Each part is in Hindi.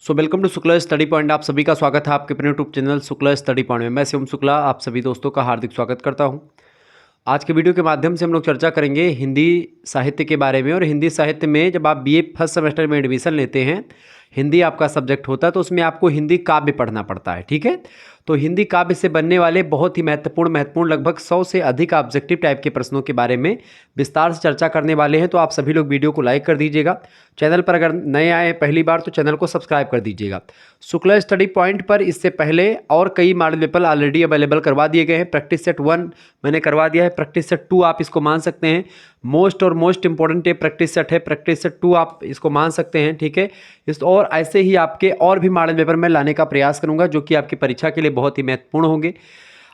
Welcome to Shukla study point. आप सभी का स्वागत है आपके अपने YouTube channel Shukla study point में। मैं शिवम शुक्ला आप सभी दोस्तों का हार्दिक स्वागत करता हूं। आज के वीडियो के माध्यम से हम लोग चर्चा करेंगे हिंदी साहित्य के बारे में। और हिंदी साहित्य में जब आप बीए फर्स्ट सेमेस्टर में एडमिशन लेते हैं, हिंदी आपका सब्जेक्ट होता है, तो उसमें आपको हिंदी काव्य पढ़ना पड़ता है। ठीक है, तो हिंदी काव्य से बनने वाले बहुत ही महत्वपूर्ण लगभग 100 से अधिक ऑब्जेक्टिव टाइप के प्रश्नों के बारे में विस्तार से चर्चा करने वाले हैं। तो आप सभी लोग वीडियो को लाइक कर दीजिएगा। चैनल पर अगर नए आए हैं पहली बार तो चैनल को सब्सक्राइब कर दीजिएगा। शुक्ला स्टडी पॉइंट पर इससे पहले और कई मॉडल पेपर ऑलरेडी अवेलेबल करवा दिए गए हैं। प्रैक्टिस सेट 1 मैंने करवा दिया है, प्रैक्टिस सेट 2 आप इसको मान सकते हैं। मोस्ट इंपॉर्टेंट ये प्रैक्टिस सेट है, प्रैक्टिस सेट 2 आप इसको मान सकते हैं। ठीक है, इस और ऐसे ही आपके और भी मॉडल पेपर मैं लाने का प्रयास करूंगा जो कि आपकी परीक्षा के लिए बहुत ही महत्वपूर्ण होंगे।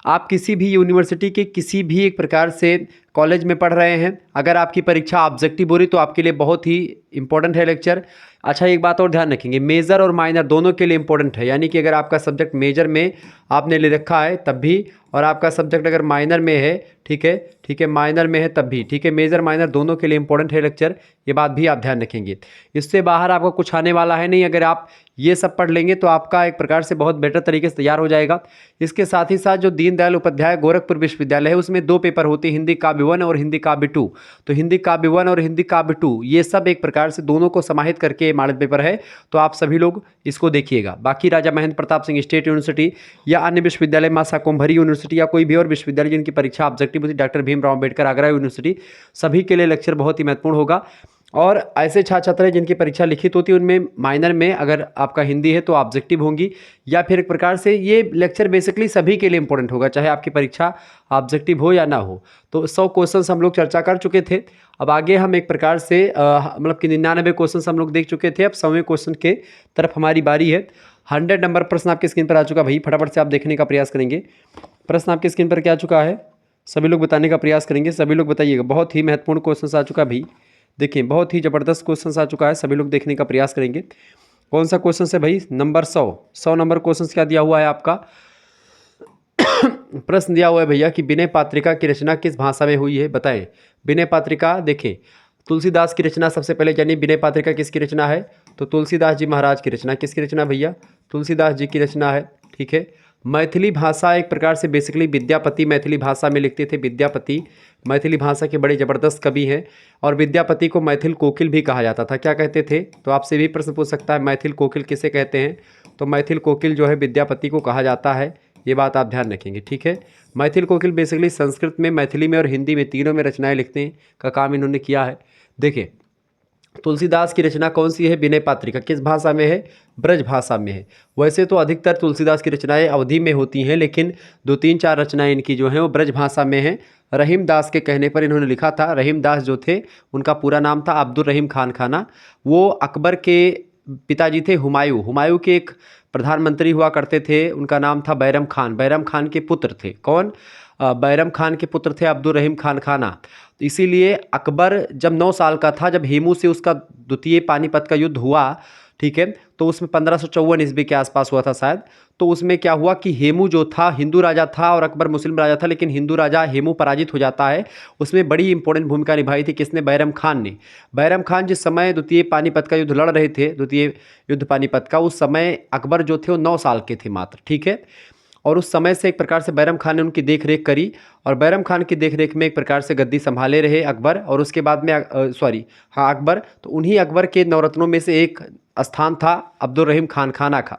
आप किसी भी यूनिवर्सिटी के किसी भी एक प्रकार से कॉलेज में पढ़ रहे हैं, अगर आपकी परीक्षा ऑब्जेक्टिव हो रही तो आपके लिए बहुत ही इंपॉर्टेंट है लेक्चर। अच्छा, एक बात और ध्यान रखेंगे, मेजर और माइनर दोनों के लिए इंपॉर्टेंट है। यानी कि अगर आपका सब्जेक्ट मेजर में आपने ले रखा है तब भी, और आपका सब्जेक्ट अगर माइनर में है, ठीक है, माइनर में है तब भी, ठीक है, मेजर माइनर दोनों के लिए इंपॉर्टेंट है लेक्चर। ये बात भी आप ध्यान रखेंगे। इससे बाहर आपका कुछ आने वाला है नहीं। अगर आप ये सब पढ़ लेंगे तो आपका एक प्रकार से बहुत बेटर तरीके से तैयार हो जाएगा। इसके साथ ही साथ जो दीनदयाल उपाध्याय गोरखपुर विश्वविद्यालय है उसमें 2 पेपर होते हैं, हिंदी काव्य 1 और हिंदी काव्य 2। तो हिंदी काव्य 1 और हिंदी काव्य 2 ये सब एक प्रकार से दोनों को समाहित करके मॉडल पेपर है। तो आप सभी लोग इसको देखिएगा। बाकी राजा महेंद्र प्रताप सिंह स्टेट यूनिवर्सिटी या अन्य विश्वविद्यालय, मां शाकंभरी यूनिवर्सिटी या कोई भी और विश्वविद्यालय जिनकी परीक्षा ऑब्जेक्टिव होती है, डॉक्टर भीमराव अम्बेडकर आगरा यूनिवर्सिटी, सभी के लिए लेक्चर बहुत ही महत्वपूर्ण होगा। और ऐसे छात्र छात्र हैं जिनकी परीक्षा लिखित होती है, उनमें माइनर में अगर आपका हिंदी है तो ऑब्जेक्टिव होंगी, या फिर एक प्रकार से ये लेक्चर बेसिकली सभी के लिए इंपॉर्टेंट होगा, चाहे आपकी परीक्षा ऑब्जेक्टिव हो या ना हो। तो 100 क्वेश्चन हम लोग चर्चा कर चुके थे। अब आगे हम एक प्रकार से मतलब कि 99 क्वेश्चन हम लोग देख चुके थे। अब 100वें क्वेश्चन के तरफ हमारी बारी है। 100 नंबर प्रश्न आपकी स्क्रीन पर आ चुका भाई, फटाफट से आप देखने का प्रयास करेंगे। प्रश्न आपकी स्क्रीन पर क्या आ चुका है, सभी लोग बताने का प्रयास करेंगे। सभी लोग बताइएगा। बहुत ही महत्वपूर्ण क्वेश्चन आ चुका है भाई, देखिए बहुत ही ज़बरदस्त क्वेश्चन आ चुका है। सभी लोग देखने का प्रयास करेंगे। कौन सा क्वेश्चन है भाई, नंबर 100 नंबर क्वेश्चन क्या दिया हुआ है आपका। प्रश्न दिया हुआ है भैया कि विनय पात्रिका की रचना किस भाषा में हुई है, बताएं। विनय पात्रिका, देखें तुलसीदास की रचना सबसे पहले जानिए। विनय पात्रिका किसकी रचना है, तो तुलसीदास जी महाराज की रचना। किसकी रचना भैया, तुलसीदास जी की रचना है। ठीक है, मैथिली भाषा एक प्रकार से बेसिकली विद्यापति मैथिली भाषा में लिखते थे। विद्यापति मैथिली भाषा के बड़े ज़बरदस्त कवि हैं, और विद्यापति को मैथिल कोकिल भी कहा जाता था। क्या कहते थे, तो आपसे भी प्रश्न पूछ सकता है मैथिल कोकिल किसे कहते हैं, तो मैथिल कोकिल जो है विद्यापति को कहा जाता है। ये बात आप ध्यान रखेंगे। ठीक है, मैथिल कोकिल बेसिकली संस्कृत में, मैथिली में और हिंदी में तीनों में रचनाएं लिखते हैं का काम इन्होंने किया है। देखिए तुलसीदास की रचना कौन सी है, विनय पात्रिका, किस भाषा में है, ब्रज भाषा में है। वैसे तो अधिकतर तुलसीदास की रचनाएं अवधी में होती हैं, लेकिन 2-3-4 रचनाएं इनकी जो हैं वो ब्रज भाषा में हैं। रहीम दास के कहने पर इन्होंने लिखा था। रहीम दास जो थे उनका पूरा नाम था अब्दुल रहीम खान खाना। वो अकबर के पिताजी थे हुमायूं। हुमायूं के एक प्रधानमंत्री हुआ करते थे, उनका नाम था बैरम खान। बैरम खान के पुत्र थे कौन, बैरम खान के पुत्र थे अब्दुल रहीम खान खाना। तो इसीलिए अकबर जब 9 साल का था, जब हेमू से उसका द्वितीय पानीपत का युद्ध हुआ, ठीक है, तो उसमें 1554 ईस्वी के आसपास हुआ था शायद। तो उसमें क्या हुआ कि हेमू जो था हिंदू राजा था और अकबर मुस्लिम राजा था, लेकिन हिंदू राजा हेमू पराजित हो जाता है। उसमें बड़ी इंपॉर्टेंट भूमिका निभाई थी किसने, बैरम खान ने। बैरम खान जिस समय द्वितीय पानीपत का युद्ध लड़ रहे थे, द्वितीय युद्ध पानीपत का, उस समय अकबर जो थे वो 9 साल के थे मात्र। ठीक है, और उस समय से एक प्रकार से बैरम खान ने उनकी देखरेख करी, और बैरम खान की देखरेख में एक प्रकार से गद्दी संभाले रहे अकबर। और उसके बाद में अकबर, तो उन्हीं अकबर के नवरत्नों में से एक स्थान था अब्दुल रहीम खान खाना का।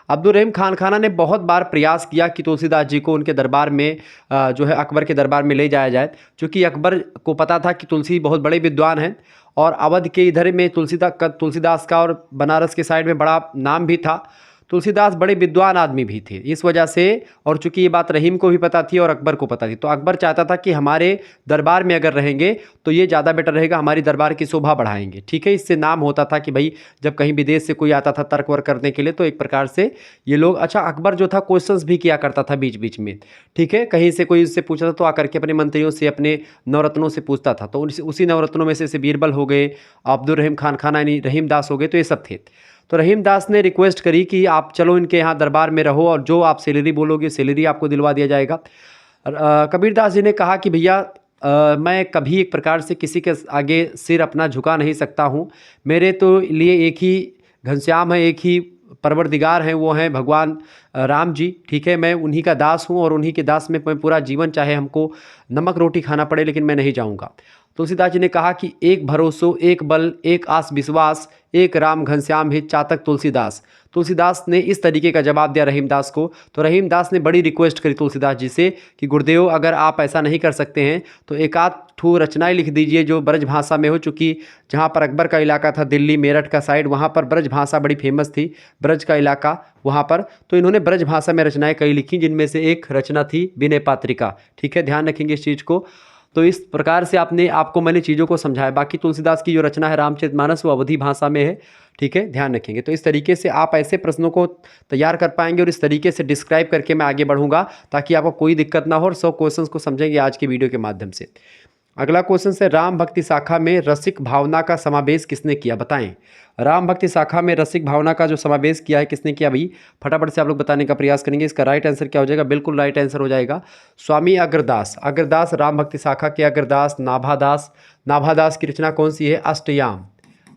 अब्दुल रहीम खान खाना ने बहुत बार प्रयास किया कि तुलसीदास जी को उनके दरबार में जो है अकबर के दरबार में ले जाया जाए, क्योंकि अकबर को पता था कि तुलसी बहुत बड़े विद्वान हैं, और अवध के इधर में तुलसीदास का और बनारस के साइड में बड़ा नाम भी था। तुलसीदास बड़े विद्वान आदमी भी थे इस वजह से, और चूंकि ये बात रहीम को भी पता थी और अकबर को पता थी, तो अकबर चाहता था कि हमारे दरबार में अगर रहेंगे तो ये ज़्यादा बेटर रहेगा, हमारी दरबार की शोभा बढ़ाएंगे। ठीक है, इससे नाम होता था कि भाई जब कहीं विदेश से कोई आता था तर्क वर्क करने के लिए, तो एक प्रकार से ये लोग, अच्छा अकबर जो था क्वेश्चंस भी किया करता था बीच बीच में। ठीक है, कहीं से कोई उससे पूछता था तो आकर के अपने मंत्रियों से, अपने नवरत्नों से पूछता था। तो उसी नवरत्नों में से बीरबल हो गए, अब्दुल रहीम खान खाना यानी रहीम दास हो गए, तो ये सब थे। तो रहीम दास ने रिक्वेस्ट करी कि आप चलो इनके यहाँ दरबार में रहो, और जो आप सैलरी बोलोगे सैलरी आपको दिलवा दिया जाएगा। कबीर दास जी ने कहा कि भैया मैं कभी एक प्रकार से किसी के आगे सिर अपना झुका नहीं सकता हूँ। मेरे तो लिए एक ही घनश्याम है, एक ही परवरदिगार हैं वो हैं भगवान राम जी, ठीक है। मैं उन्हीं का दास हूँ और उन्हीं के दास में मैं पूरा जीवन, चाहे हमको नमक रोटी खाना पड़े लेकिन मैं नहीं जाऊँगा। तुलसीदास जी ने कहा कि एक भरोसो एक बल एक आस विश्वास, एक राम घनश्याम हित चातक तुलसीदास। तुलसीदास ने इस तरीके का जवाब दिया रहीमदास को। तो रहीमदास ने बड़ी रिक्वेस्ट करी तुलसीदास जी से कि गुरुदेव अगर आप ऐसा नहीं कर सकते हैं तो एक आध ठू रचनाएं लिख दीजिए जो ब्रज भाषा में हो, चूँकि जहाँ पर अकबर का इलाका था दिल्ली मेरठ का साइड, वहाँ पर ब्रज भाषा बड़ी फेमस थी, ब्रज का इलाका वहाँ पर। तो इन्होंने ब्रज भाषा में रचनाएं कई लिखी, जिनमें से एक रचना थी विनय पात्रिका, ठीक है। ध्यान रखेंगे इस चीज़ को। तो इस प्रकार से आपको मैंने चीज़ों को समझाया। बाकी तुलसीदास की जो रचना है रामचरितमानस वो अवधी भाषा में है, ठीक है, ध्यान रखेंगे। तो इस तरीके से आप ऐसे प्रश्नों को तैयार कर पाएंगे और इस तरीके से डिस्क्राइब करके मैं आगे बढ़ूंगा ताकि आपको कोई दिक्कत ना हो और 100 क्वेश्चंस को समझेंगे आज की वीडियो के माध्यम से। अगला क्वेश्चन है, राम भक्ति शाखा में रसिक भावना का समावेश किसने किया, बताएं। राम भक्ति शाखा में रसिक भावना का जो समावेश किया है किसने किया भाई, फटाफट से आप लोग बताने का प्रयास करेंगे। इसका राइट आंसर क्या हो जाएगा, बिल्कुल राइट आंसर हो जाएगा स्वामी अग्रदास। अग्रदास राम भक्ति शाखा के अग्रदास। नाभादास, नाभादास की रचना कौन सी है, अष्टयाम।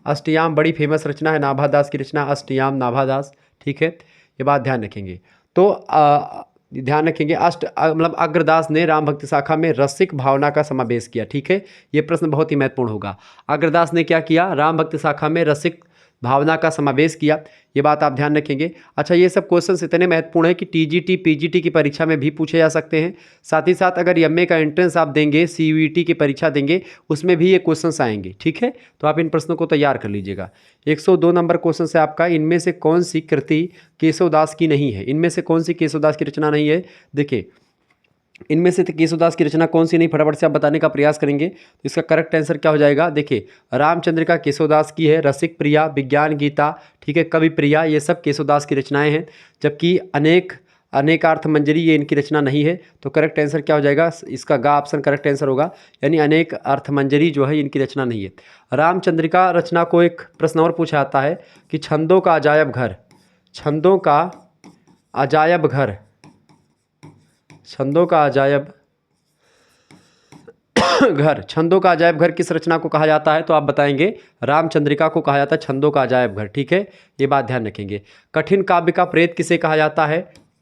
अष्टयाम बड़ी फेमस रचना है नाभादास की रचना, अष्टयाम नाभादास, ठीक है, ये बात ध्यान रखेंगे। तो ध्यान रखेंगे मतलब अग्रदास ने राम भक्ति शाखा में रसिक भावना का समावेश किया, ठीक है। ये प्रश्न बहुत ही महत्वपूर्ण होगा। अग्रदास ने क्या किया, राम भक्ति शाखा में रसिक भावना का समावेश किया, ये बात आप ध्यान रखेंगे। अच्छा, ये सब क्वेश्चंस इतने महत्वपूर्ण है कि टीजीटी पीजीटी की परीक्षा में भी पूछे जा सकते हैं। साथ ही साथ अगर एमए का एंट्रेंस आप देंगे, सीयूईटी की परीक्षा देंगे, उसमें भी ये क्वेश्चंस आएंगे, ठीक है। तो आप इन प्रश्नों को तैयार कर लीजिएगा। 102 नंबर क्वेश्चन है आपका, इनमें से कौन सी कृति केशवदास की नहीं है। इनमें से कौन सी केशवदास की रचना नहीं है, देखिए इनमें से केशवदास की रचना कौन सी नहीं, फटाफट से आप बताने का प्रयास करेंगे। तो इसका करेक्ट आंसर क्या हो जाएगा, देखिए रामचंद्रिका केशवदास की है, रसिक प्रिया, विज्ञान गीता, ठीक है, कवि प्रिया, ये सब केशवदास की रचनाएं हैं। जबकि अनेकार्थ मंजरी ये इनकी रचना नहीं है। तो करेक्ट आंसर क्या हो जाएगा, इसका गा ऑप्शन करेक्ट आंसर होगा, यानी अनेक अर्थ मंजरी जो है इनकी रचना नहीं है। रामचंद्रिका रचना को एक प्रश्न और पूछा जाता है कि छंदों का अजायब घर, छंदों का अजायब घर, छंदों का अजायब घर, छंदों का अजायब घर किस रचना को कहा जाता है, तो आप बताएंगे रामचंद्रिका को कहा जाता है छंदों का अजायब घर, ठीक है, ये बात ध्यान रखेंगे। कठिन काव्य का प्रेत किसे कहा जाता है,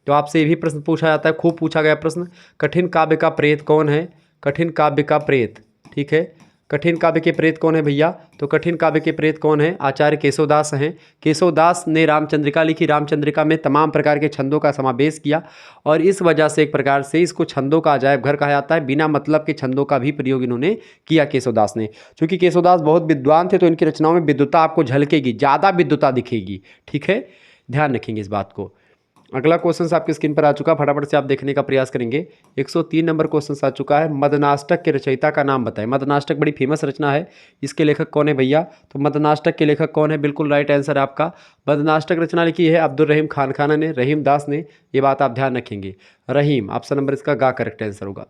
तो आपसे ये भी प्रश्न पूछा जाता है, खूब पूछा गया प्रश्न। कठिन काव्य का प्रेत कौन है, कठिन काव्य का प्रेत, ठीक है, कठिन काव्य के प्रेत कौन है भैया, तो कठिन काव्य के प्रेत कौन है, आचार्य केशवदास हैं। केशवदास ने रामचंद्रिका लिखी, रामचंद्रिका में तमाम प्रकार के छंदों का समावेश किया और इस वजह से एक प्रकार से इसको छंदों का अजायब घर कहा जाता है। बिना मतलब के छंदों का भी प्रयोग इन्होंने किया केशवदास ने। क्योंकि केशवदास बहुत विद्वान थे तो इनकी रचनाओं में विद्वता आपको झलकेगी, ज़्यादा विद्वता दिखेगी, ठीक है, ध्यान रखेंगे इस बात को। अगला क्वेश्चन आपकी स्क्रीन पर आ चुका, फटाफट से आप देखने का प्रयास करेंगे। 103 नंबर क्वेश्चन आ चुका है, मदनाष्टक के रचयिता का नाम बताएं। मदनाष्टक बड़ी फेमस रचना है, इसके लेखक कौन है भैया, तो मदनाष्टक के लेखक कौन है, बिल्कुल राइट आंसर है आपका। मदनाष्टक रचना लिखी है अब्दुल रहीम खान खाना ने, रहीमदास ने, ये बात आप ध्यान रखेंगे। रहीम ऑप्शन नंबर इसका गा करेक्ट आंसर होगा।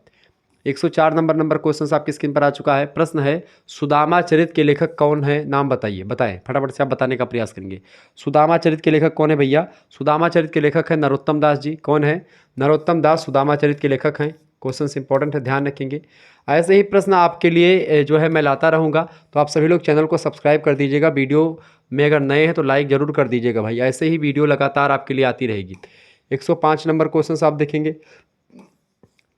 104 नंबर क्वेश्चन आपकी स्क्रीन पर आ चुका है। प्रश्न है, सुदामा चरित के लेखक कौन है, नाम बताइए, बताएं, फटाफट से आप बताने का प्रयास करेंगे। सुदामा चरित के लेखक कौन है भैया, सुदामा चरित के लेखक है नरोत्तम दास जी। कौन है, नरोत्तम दास सुदामा चरित के लेखक हैं। क्वेश्चन इंपॉर्टेंट है, ध्यान रखेंगे। ऐसे ही प्रश्न आपके लिए जो है मैं लाता रहूँगा, तो आप सभी लोग चैनल को सब्सक्राइब कर दीजिएगा। वीडियो में अगर नए हैं तो लाइक ज़रूर कर दीजिएगा भाई, ऐसे ही वीडियो लगातार आपके लिए आती रहेगी। 105 नंबर क्वेश्चन आप देखेंगे।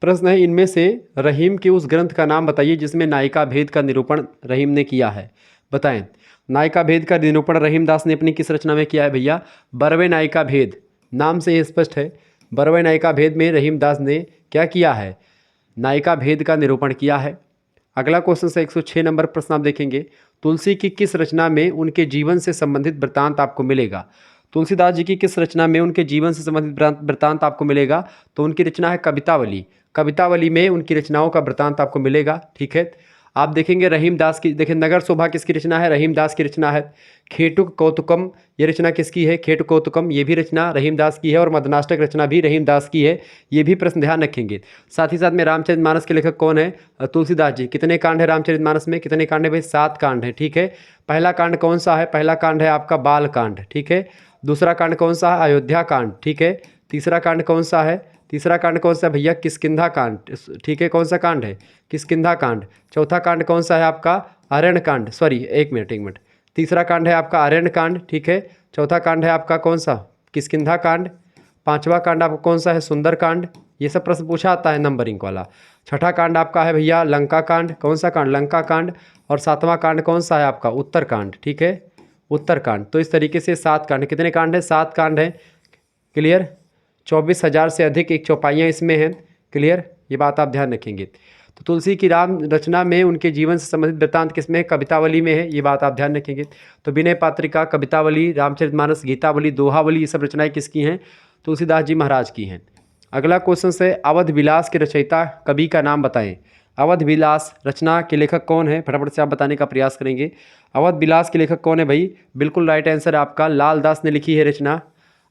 प्रश्न है, इनमें से रहीम के उस ग्रंथ का नाम बताइए जिसमें नायिका भेद का निरूपण रहीम ने किया है, बताएं। नायिका भेद का निरूपण रहीमदास ने अपनी किस रचना में किया है भैया, बरवे नायिका भेद, नाम से ये स्पष्ट है। बरवे नायिका भेद में रहीमदास ने क्या किया है, नायिका भेद का निरूपण किया है। अगला क्वेश्चन से 106 नंबर प्रश्न आप देखेंगे। तुलसी की किस रचना में उनके जीवन से संबंधित वृत्तांत आपको मिलेगा, तुलसीदास जी की किस रचना में उनके जीवन से संबंधित वृत्तांत आपको मिलेगा, तो उनकी रचना है कवितावली। कवितावली में उनकी रचनाओं का वृत्तांत आपको मिलेगा, ठीक है। आप देखेंगे रहीमदास की, देखिए नगर शोभा किसकी रचना है, रहीमदास की रचना है। खेटुक कौतुकम ये रचना किसकी है, खेटुक कौतुकम ये भी रचना रहीमदास की है और मदनाष्टक रचना भी रहीमदास की है, ये भी प्रश्न ध्यान रखेंगे। साथ ही साथ में रामचरितमानस के लेखक कौन है, तुलसीदास जी। कितने कांड है रामचरितमानस में, कितने कांड है भाई, 7 कांड है, ठीक है। पहला कांड कौन सा है, पहला कांड है आपका बाल कांड, ठीक है। दूसरा कांड कौन सा है, अयोध्या कांड, ठीक है। तीसरा कांड कौन सा है, तीसरा कांड कौन सा है भैया, किष्किंधा कांड, ठीक है, कौन सा कांड है, किष्किंधा कांड। चौथा कांड कौन सा है आपका, अरण्य कांड, सॉरी एक मिनट, तीसरा कांड है आपका आरण्य कांड, ठीक है। चौथा कांड है आपका कौन सा, किष्किंधा कांड। पांचवा कांड आपका कौन सा है, सुंदर कांड। ये सब प्रश्न पूछा आता है नंबरिंग वाला। छठा कांड आपका है भैया लंका कांड, कौन सा कांड, लंका कांड। और सातवां कांड कौन सा है आपका, उत्तर कांड, ठीक है, उत्तर कांड। तो इस तरीके से 7 कांड, कितने कांड है, 7 कांड है। क्लियर। 24,000 से अधिक एक चौपाइयाँ इसमें हैं। क्लियर, ये बात आप ध्यान रखेंगे। तो तुलसी की राम रचना में उनके जीवन से संबंधित वृत्तांत किसमें है, कवितावली में है, ये बात आप ध्यान रखेंगे। तो विनय पात्रिका, कवितावली, रामचरितमानस, गीतावली, दोहावली, ये सब रचनाएं किसकी हैं, तुलसीदास जी महाराज की हैं। अगला क्वेश्चन है अवध विलास के रचयिता कवि का नाम बताएं। अवध विलास रचना के लेखक कौन है, फटाफट से आप बताने का प्रयास करेंगे। अवध विलास के लेखक कौन है भाई, बिल्कुल राइट आंसर आपका लाल दास ने लिखी है रचना।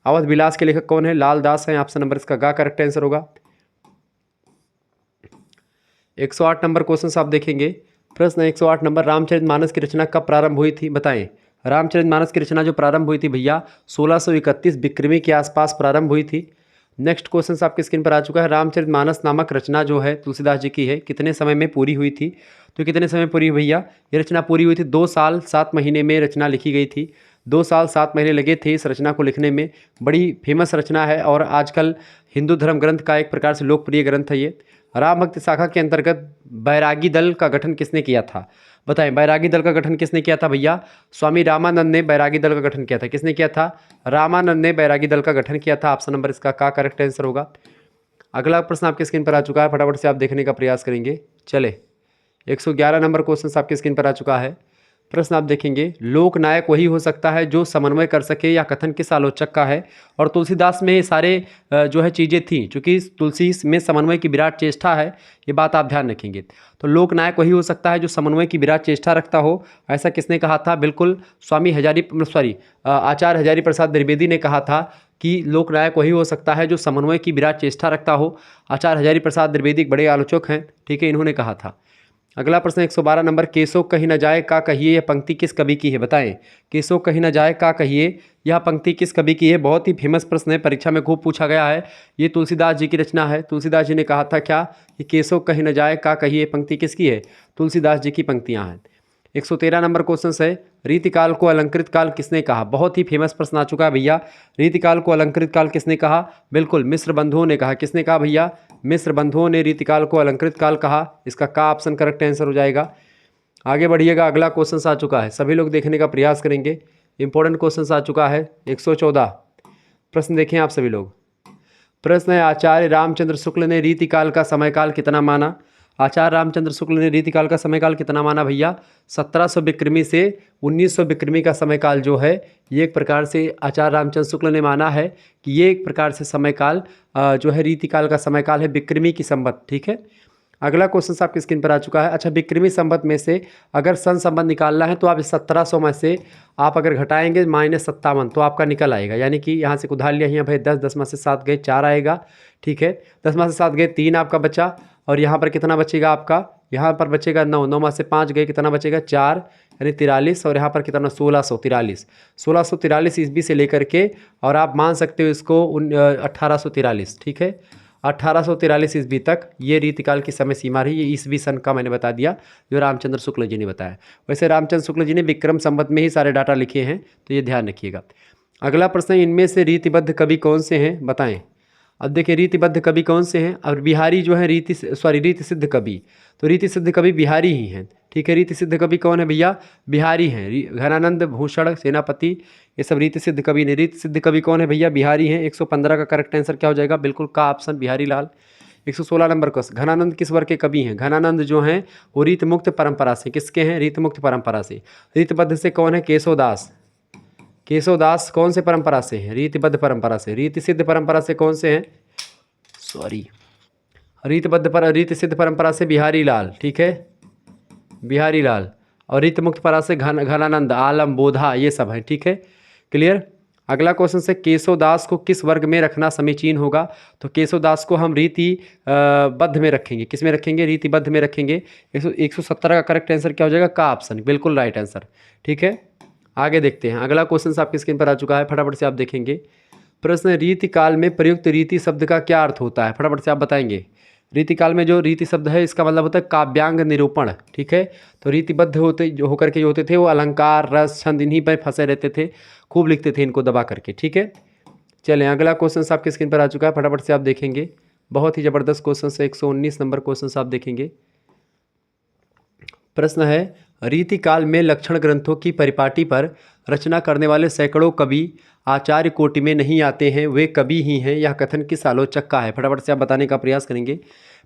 अवध विलास के लेखक कौन है, लाल दास हैं। ऑप्शन नंबर इसका गा करेक्ट आंसर होगा। 108 नंबर क्वेश्चन आप देखेंगे। प्रश्न 108 नंबर, रामचरितमानस की रचना कब प्रारंभ हुई थी, बताएं। रामचरितमानस की रचना जो प्रारंभ हुई थी भैया 1631 विक्रमी के आसपास प्रारंभ हुई थी। नेक्स्ट क्वेश्चन आपकी स्क्रीन पर आ चुका है। रामचरितमानस नामक रचना जो है तुलसीदास जी की है, कितने समय में पूरी हुई थी, तो कितने समय पूरी हुई भैया, ये रचना पूरी हुई थी 2 साल 7 महीने में रचना लिखी गई थी। 2 साल 7 महीने लगे थे इस रचना को लिखने में। बड़ी फेमस रचना है और आजकल हिंदू धर्म ग्रंथ का एक प्रकार से लोकप्रिय ग्रंथ है ये। राम भक्ति शाखा के अंतर्गत बैरागी दल का गठन किसने किया था, बताएं। बैरागी दल का गठन किसने किया था भैया, स्वामी रामानंद ने बैरागी दल का गठन किया था। किसने किया था, रामानंद ने बैरागी दल का गठन किया था। ऑप्शन नंबर इसका का करेक्ट आंसर होगा। अगला प्रश्न आपके स्क्रीन पर आ चुका है, फटाफट से आप देखने का प्रयास करेंगे। चले 111 नंबर क्वेश्चन आपके स्क्रीन पर आ चुका है। प्रश्न आप देखेंगे, लोकनायक वही हो सकता है जो समन्वय कर सके, या कथन किस आलोचक का है। और तुलसीदास में ये सारे जो है चीज़ें थी, चूँकि तुलसी में समन्वय की विराट चेष्टा है, ये बात आप ध्यान रखेंगे। तो लोकनायक वही हो सकता है जो समन्वय की विराट चेष्टा रखता हो, ऐसा किसने कहा था, बिल्कुल स्वामी आचार्य हजारी प्रसाद द्विवेदी ने कहा था कि लोकनायक वही हो सकता है जो समन्वय की विराट चेष्टा रखता हो। आचार्य हजारी प्रसाद द्विवेदी एक बड़े आलोचक हैं, ठीक है, इन्होंने कहा था। अगला प्रश्न 112 नंबर, केसो कहीं न जाए का कहिए, यह पंक्ति किस कवि की है, बताएं। केसो कहीं न जाए का कहिए, यह पंक्ति किस कवि की है। बहुत ही फेमस प्रश्न है, परीक्षा में खूब पूछा गया है। ये तुलसीदास जी की रचना है। तुलसीदास जी ने कहा था क्या, कि केसो कहीं न जाए का कहिए पंक्ति किसकी है, तुलसीदास जी की पंक्तियाँ हैं। 113 नंबर क्वेश्चन है, रीतिकाल को अलंकृत काल किसने कहा। बहुत ही फेमस प्रश्न आ चुका है भैया। रीतिकाल को अलंकृत काल किसने कहा, बिल्कुल मिश्र बंधुओं ने कहा। किसने कहा भैया, मिश्र बंधुओं ने रीतिकाल को अलंकृत काल कहा। इसका का ऑप्शन करेक्ट आंसर हो जाएगा। आगे बढ़िएगा, अगला क्वेश्चन आ चुका है, सभी लोग देखने का प्रयास करेंगे। इंपॉर्टेंट क्वेश्चन आ चुका है 114। प्रश्न देखें आप सभी लोग। प्रश्न है, आचार्य रामचंद्र शुक्ल ने रीतिकाल का समयकाल कितना माना। आचार्य रामचंद्र शुक्ल ने रीतिकाल का समयकाल कितना माना भैया, 1700 विक्रमी से 1900 विक्रमी का समयकाल जो है, ये एक प्रकार से आचार्य रामचंद्र शुक्ल ने माना है कि ये एक प्रकार से समयकाल जो है रीतिकाल का समयकाल है विक्रमी की संवत, ठीक है। अगला क्वेश्चन आपकी स्क्रीन पर आ चुका है। अच्छा, विक्रमी संवत में से अगर सन संवत निकालना है तो आप 1700 में से आप अगर घटाएंगे -57 तो आपका निकल आएगा। यानी कि यहाँ से उधार लिया यहाँ भाई 10, 10 में से 7 गए 4 आएगा, ठीक है। 10 में से 7 गए 3 आपका बचा, और यहाँ पर कितना बचेगा आपका, यहाँ पर बचेगा 9, 9 में से 5 गए कितना बचेगा 4, यानी 43, और यहाँ पर कितना 1643, 1643 ईस्वी से लेकर के, और आप मान सकते हो इसको 1843, ठीक है, 1843 ईस्वी तक ये रीतिकाल की समय सीमा रही। ये ईस्वी सन का मैंने बता दिया जो रामचंद्र शुक्ल जी ने बताया। वैसे रामचंद्र शुक्ल जी ने विक्रम संवत में ही सारे डाटा लिखे हैं, तो ये ध्यान रखिएगा। अगला प्रश्न, इनमें से रीतिबद्ध कवि कौन से हैं, बताएं। अब देखिए रीतिबद्ध कवि कौन से हैं, और बिहारी जो है रीति सिद्ध कवि, तो रीति सिद्ध कवि बिहारी ही हैं, ठीक है। रीति सिद्ध कवि कौन है भैया, बिहारी हैं। घनानंद, भूषण, सेनापति, ये सब रीति सिद्ध कवि ने। रीति सिद्ध कवि कौन है भैया, बिहारी हैं। 115 का करेक्ट आंसर क्या हो जाएगा, बिल्कुल का ऑप्शन बिहारी लाल। 116 नंबर क्वेश्चन, घनानंद किस वर्ग के कवि हैं। घनानंद जो हैं वो रीत मुक्त परंपरा से, किसके हैं, रीत मुक्त परंपरा से। रीतबद्ध से कौन है, केशवदास। केशवदास कौन से परंपरा से हैं, रीतिबद्ध परंपरा से। रीति सिद्ध परंपरा से कौन से हैं, रीति सिद्ध परंपरा से बिहारी लाल, ठीक है, बिहारी लाल। और रीत मुक्त परंपरा से घनानंद, आलम, बोधा, ये सब हैं, ठीक है, क्लियर। अगला क्वेश्चन से, केशवदास को किस वर्ग में रखना समीचीन होगा। तो केशवदास को हम रीति बद्ध में रखेंगे। किस में रखेंगे, रीतिबद्ध में रखेंगे। 117 का करेक्ट आंसर क्या हो जाएगा, का ऑप्शन, बिल्कुल राइट आंसर, ठीक है। आगे देखते हैं, अगला क्वेश्चन आपकी स्क्रीन पर आ चुका है, फटाफट से आप देखेंगे। प्रश्न, रीति काल में प्रयुक्त रीति शब्द का क्या अर्थ होता है, फटाफट से आप बताएंगे। रीतिकाल में जो रीति शब्द है इसका मतलब होता है काव्यांग निरूपण, ठीक है। तो रीतिबद्ध होते जो होकर के जो होते थे वो अलंकार, रस, छंद इन्हीं पर फंसे रहते थे, खूब लिखते थे इनको दबा करके, ठीक है। चलें अगला क्वेश्चन आपके स्क्रीन पर आ चुका है, फटाफट से आप देखेंगे। बहुत ही ज़बरदस्त क्वेश्चन है, 119 नंबर क्वेश्चन आप देखेंगे। प्रश्न है, रीतिकाल में लक्षण ग्रंथों की परिपाटी पर रचना करने वाले सैकड़ों कवि आचार्य कोटि में नहीं आते हैं, वे कवि ही हैं, यह कथन किस आलोचक का है? फटाफट से आप बताने का प्रयास करेंगे,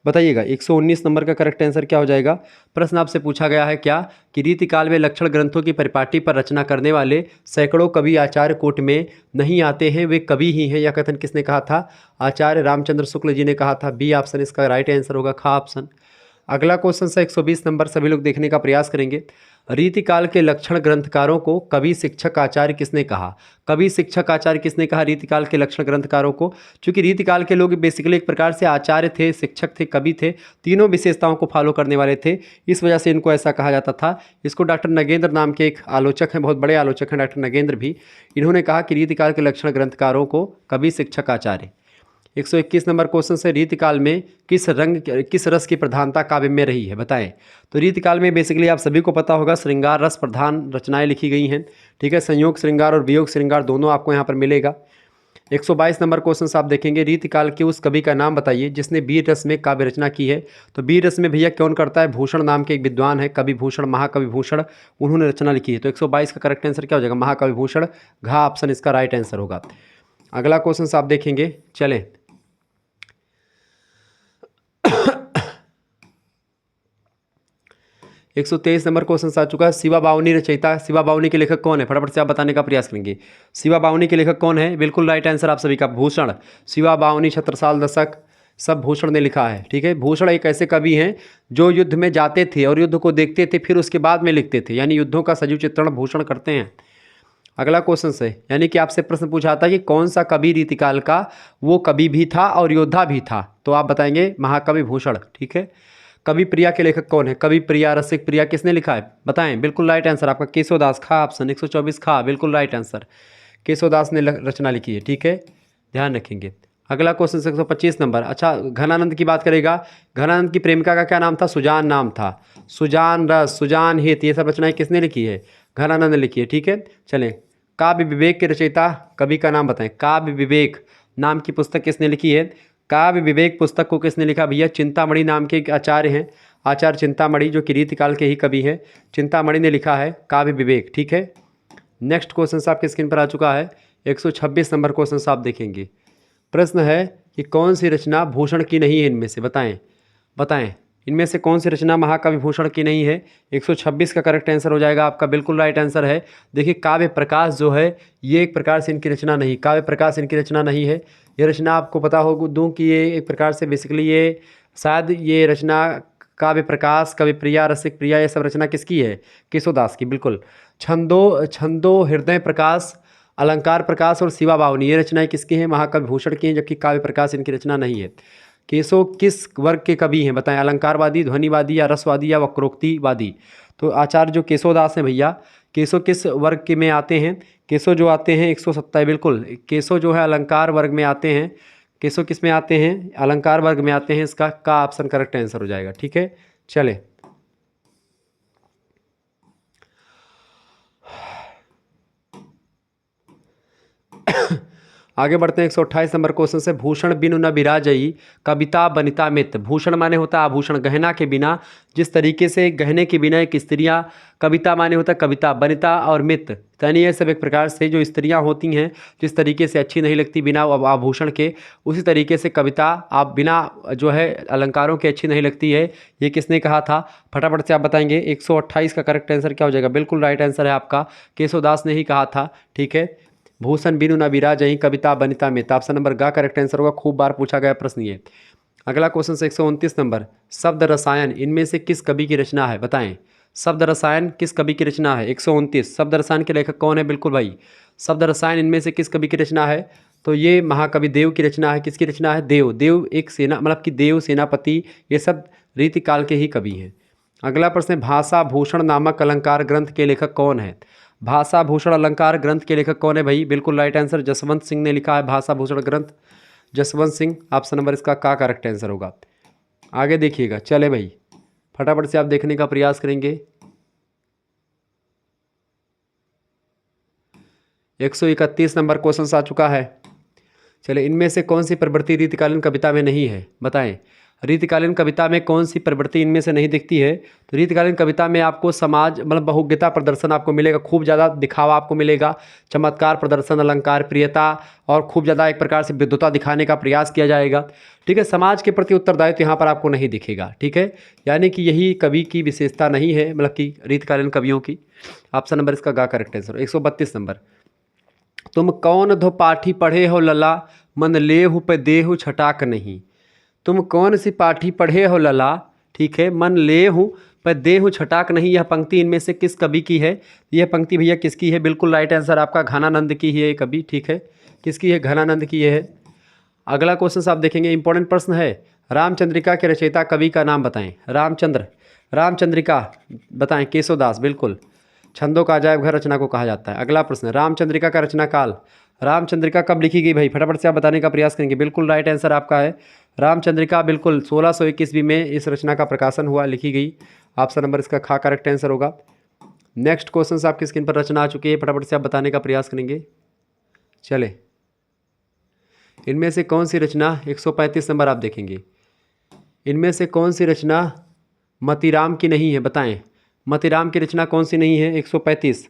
बताइएगा। 119 नंबर का करेक्ट आंसर क्या हो जाएगा? प्रश्न आपसे पूछा गया है क्या कि रीतिकाल में लक्षण ग्रंथों की परिपाटी पर रचना करने वाले सैकड़ों कवि आचार्य कोटि में नहीं आते हैं, वे कवि ही हैं, यह कथन किसने कहा था? आचार्य रामचंद्र शुक्ल जी ने कहा था। बी ऑप्शन इसका राइट आंसर होगा, खा ऑप्शन। अगला क्वेश्चन है 120 नंबर, सभी लोग देखने का प्रयास करेंगे। रीतिकाल के लक्षण ग्रंथकारों को कवि, शिक्षक, आचार्य किसने कहा? कवि, शिक्षक, आचार्य किसने कहा रीतिकाल के लक्षण ग्रंथकारों को? क्योंकि रीतिकाल के लोग बेसिकली एक प्रकार से आचार्य थे, शिक्षक थे, कवि थे, तीनों विशेषताओं को फॉलो करने वाले थे, इस वजह से इनको ऐसा कहा जाता था। इसको डॉक्टर नगेंद्र नाम के एक आलोचक हैं, बहुत बड़े आलोचक हैं डॉक्टर नगेंद्र भी, इन्होंने कहा कि रीतिकाल के लक्षण ग्रंथकारों को कवि, शिक्षक, आचार्य। 121 नंबर क्वेश्चन से, रीतिकाल में किस रस की प्रधानता काव्य में रही है? बताएं। तो रीतिकाल में बेसिकली आप सभी को पता होगा श्रृंगार रस प्रधान रचनाएं लिखी गई हैं, ठीक है। संयोग श्रृंगार और वियोग श्रृंगार दोनों आपको यहाँ पर मिलेगा। 122 नंबर क्वेश्चन आप देखेंगे, रीतिकाल के उस कवि का नाम बताइए जिसने वीर रस में काव्य रचना की है। तो वीर रस में भैया कौन करता है? भूषण नाम के एक विद्वान है, कवि भूषण, महाकवि भूषण, उन्होंने रचना लिखी है। तो 122 का करेक्ट आंसर क्या हो जाएगा? महाकवि भूषण, घा ऑप्शन इसका राइट आंसर होगा। अगला क्वेश्चन आप देखेंगे, चलें 123 नंबर क्वेश्चन आ चुका है। शिवा बावनी रचयिता, शिवा बावनी के लेखक कौन है? फटाफट से आप बताने का प्रयास करेंगे। शिवा बावनी के लेखक कौन है? बिल्कुल राइट आंसर आप सभी का, भूषण। शिवा बावनी, छत्रसाल दशक, सब भूषण ने लिखा है, ठीक है। भूषण एक ऐसे कवि हैं जो युद्ध में जाते थे और युद्ध को देखते थे, फिर उसके बाद में लिखते थे, यानी युद्धों का सजीव चित्रण भूषण करते हैं। अगला क्वेश्चन है, यानी कि आपसे प्रश्न पूछा था कि कौन सा कवि रीतिकाल का वो कवि भी था और योद्धा भी था, तो आप बताएंगे महाकवि भूषण, ठीक है। कवि प्रिया के लेखक कौन है? कवि प्रिया, रसिक प्रिया किसने लिखा है? बताएं। बिल्कुल राइट आंसर आपका केशवदास, खा ऑप्शन। 124 खा, बिल्कुल राइट आंसर, केशवदास ने रचना लिखी है, ठीक है, ध्यान रखेंगे। अगला क्वेश्चन 125 नंबर। अच्छा, घनानंद की बात करेगा। घनानंद की प्रेमिका का क्या नाम था? सुजान नाम था। सुजान रस, सुजान हित, ये सब रचनाएं किसने लिखी है? घनानंद ने लिखी है, ठीक है। चलें, काव्य विवेक के रचयिता कवि का नाम बताएं। काव्य विवेक नाम की पुस्तक किसने लिखी है? काव्य विवेक पुस्तक को किसने लिखा भैया? चिंतामणि नाम के एक आचार्य हैं, आचार्य चिंतामणि, जो कि रीतिकाल के ही कवि हैं, चिंतामणि ने लिखा है काव्य विवेक, ठीक है। नेक्स्ट क्वेश्चन आपके स्क्रीन पर आ चुका है, 126 नंबर क्वेश्चन आप देखेंगे। प्रश्न है कि कौन सी रचना भूषण की नहीं है इनमें से? बताएं इनमें से कौन सी रचना महाकवि भूषण की नहीं है? 126 का करेक्ट आंसर हो जाएगा आपका, बिल्कुल राइट आंसर है। देखिए, काव्य प्रकाश जो है ये एक प्रकार से इनकी रचना नहीं, काव्य प्रकाश इनकी रचना नहीं है। ये रचना आपको पता हो दूँ कि ये एक प्रकार से बेसिकली ये शायद ये रचना काव्य प्रकाश, कवि प्रिया, रसिक प्रिया, ये सब रचना किसकी है? केशवदास की, बिल्कुल। छंदो हृदय प्रकाश, अलंकार प्रकाश और शिवा बावनी, ये रचनाएं किसकी हैं? महाकवि भूषण की हैं, जबकि काव्य प्रकाश इनकी रचना नहीं है। केशव किस वर्ग के कवि हैं? बताएं। अलंकारवादी, ध्वनिवादी या रसवादी या वक्रोक्तिवादी? तो आचार्य जो केशवदास हैं भैया, केशव किस वर्ग के में आते हैं? केशव जो आते हैं 127, बिल्कुल, केशव जो है अलंकार वर्ग में आते हैं। केशव किस में आते हैं? अलंकार वर्ग में आते हैं, इसका का ऑप्शन करेक्ट आंसर हो जाएगा, ठीक है। चले आगे बढ़ते हैं। 128 नंबर क्वेश्चन से, भूषण बिनु न बिराजई कविता बनिता मित। भूषण माने होता है आभूषण, गहना के बिना, जिस तरीके से गहने के बिना एक स्त्रियाँ, कविता माने होता है कविता, बनिता और मित, यानी ये सब एक प्रकार से जो स्त्रियाँ होती हैं जिस तरीके से अच्छी नहीं लगती बिना आभूषण के, उसी तरीके से कविता आप बिना जो है अलंकारों के अच्छी नहीं लगती है। ये किसने कहा था? फटाफट से आप बताएंगे। 128 का करेक्ट आंसर क्या हो जाएगा? बिल्कुल राइट आंसर है आपका, केशवदास ने ही कहा था, ठीक है। भूषण बिनु न बिराजई कविता बनिता मित, ऑप्शन नंबर गा करेक्ट आंसर होगा, खूब बार पूछा गया प्रश्न ये। अगला क्वेश्चन से 129 नंबर, शब्द रसायन इनमें से किस कवि की रचना है? बताएं। शब्द रसायन किस कवि की रचना है? 129, शब्द रसायन के लेखक कौन है? बिल्कुल भाई, शब्द रसायन इनमें से किस कवि की रचना है? तो ये महाकवि देव की रचना है। किसकी रचना है? देव एक सेना, मतलब कि देव, सेनापति, ये सब रीतिकाल के ही कवि हैं। अगला प्रश्न है, भाषा भूषण नामक अलंकार ग्रंथ के लेखक कौन है? भाषा भूषण अलंकार ग्रंथ के लेखक कौन है भाई? बिल्कुल राइट आंसर, जसवंत सिंह ने लिखा है भाषा भूषण ग्रंथ, जसवंत सिंह, ऑप्शन नंबर इसका का करेक्ट आंसर होगा। आगे देखिएगा, चले भाई फटाफट से आप देखने का प्रयास करेंगे। 131 नंबर क्वेश्चन आ चुका है। चले, इनमें से कौन सी प्रवृत्ति रीतिकालीन कविता में नहीं है, बताएं। रीतिकालीन कविता में कौन सी प्रवृत्ति इनमें से नहीं दिखती है? तो रीतिकालीन कविता में आपको समाज मतलब बहुज्ञता प्रदर्शन आपको मिलेगा, खूब ज़्यादा दिखावा आपको मिलेगा, चमत्कार प्रदर्शन, अलंकार प्रियता और खूब ज़्यादा एक प्रकार से विद्वता दिखाने का प्रयास किया जाएगा। ठीक है, समाज के प्रति उत्तरदायित्व यहाँ पर आपको नहीं दिखेगा। ठीक है, यानी कि यही कवि की विशेषता नहीं है, मतलब कि रीतिकालीन कवियों की। ऑप्शन नंबर इसका गा करेक्ट आंसर। 132 नंबर, तुम कौन धो पाठी पढ़े हो लला, मन लेहु पे देहु छटाक नहीं। तुम कौन सी पाठी पढ़े हो लला, ठीक है, मन लेहु पे देहु छटाक नहीं। यह पंक्ति इनमें से किस कवि की है? यह पंक्ति भैया किसकी है? बिल्कुल राइट आंसर आपका घनानंद की ही है ये कवि। ठीक है, किसकी है? घनानंद की है। अगला क्वेश्चन आप देखेंगे, इंपॉर्टेंट प्रश्न है, रामचंद्रिका के रचयिता कवि का नाम बताएं। रामचंद्रिका बताएं। केशवदास, बिल्कुल। छंदों का अजायब घर रचना को कहा जाता है। अगला प्रश्न, रामचंद्रिका का रचना काल। रामचंद्रिका कब लिखी गई भाई? फटाफट से आप बताने का प्रयास करेंगे। बिल्कुल राइट आंसर आपका है रामचंद्रिका, बिल्कुल 1601 ईस्वी में इस रचना का प्रकाशन हुआ, लिखी गई। ऑप्शन नंबर इसका खा करेक्ट आंसर होगा। नेक्स्ट क्वेश्चन आपकी स्क्रीन पर रचना आ चुकी है, फटाफट से आप बताने का प्रयास करेंगे। चले, इनमें से कौन सी रचना, 135 नंबर आप देखेंगे, इनमें से कौन सी रचना मतीराम की नहीं है, बताएं। मतीराम की रचना कौन सी नहीं है? 135,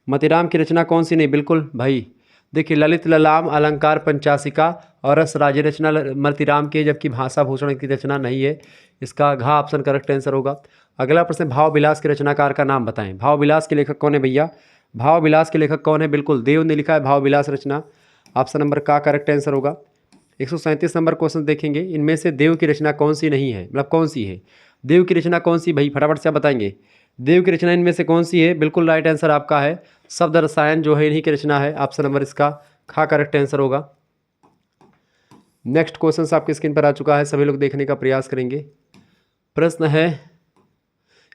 मतीराम की रचना कौन सी नहीं? बिल्कुल भाई देखिए, ललित ललाम, अलंकार पंचासिका और रस राज्य रचना मतीराम की है, जबकि भाषा भूषण की रचना नहीं है। इसका घा ऑप्शन करेक्ट आंसर होगा। अगला प्रश्न, भाव विलास के रचनाकार का नाम बताएं। भाव विलास के लेखक कौन है भैया? भाव विलास के लेखक कौन है? बिल्कुल देव ने लिखा है भाव विलास रचना। ऑप्शन नंबर का करेक्ट आंसर होगा। 137 नंबर क्वेश्चन देखेंगे, इनमें से देव की रचना कौन सी नहीं है, मतलब कौन सी है? देव की रचना कौन सी भाई? फटाफट से आप बताएंगे। देव की रचना इनमें से कौन सी है? बिल्कुल राइट आंसर आपका है शब्द रसायन, जो है इन्हीं की रचना है। ऑप्शन नंबर इसका खा करेक्ट आंसर होगा। नेक्स्ट क्वेश्चन आपकी स्क्रीन पर आ चुका है, सभी लोग देखने का प्रयास करेंगे। प्रश्न है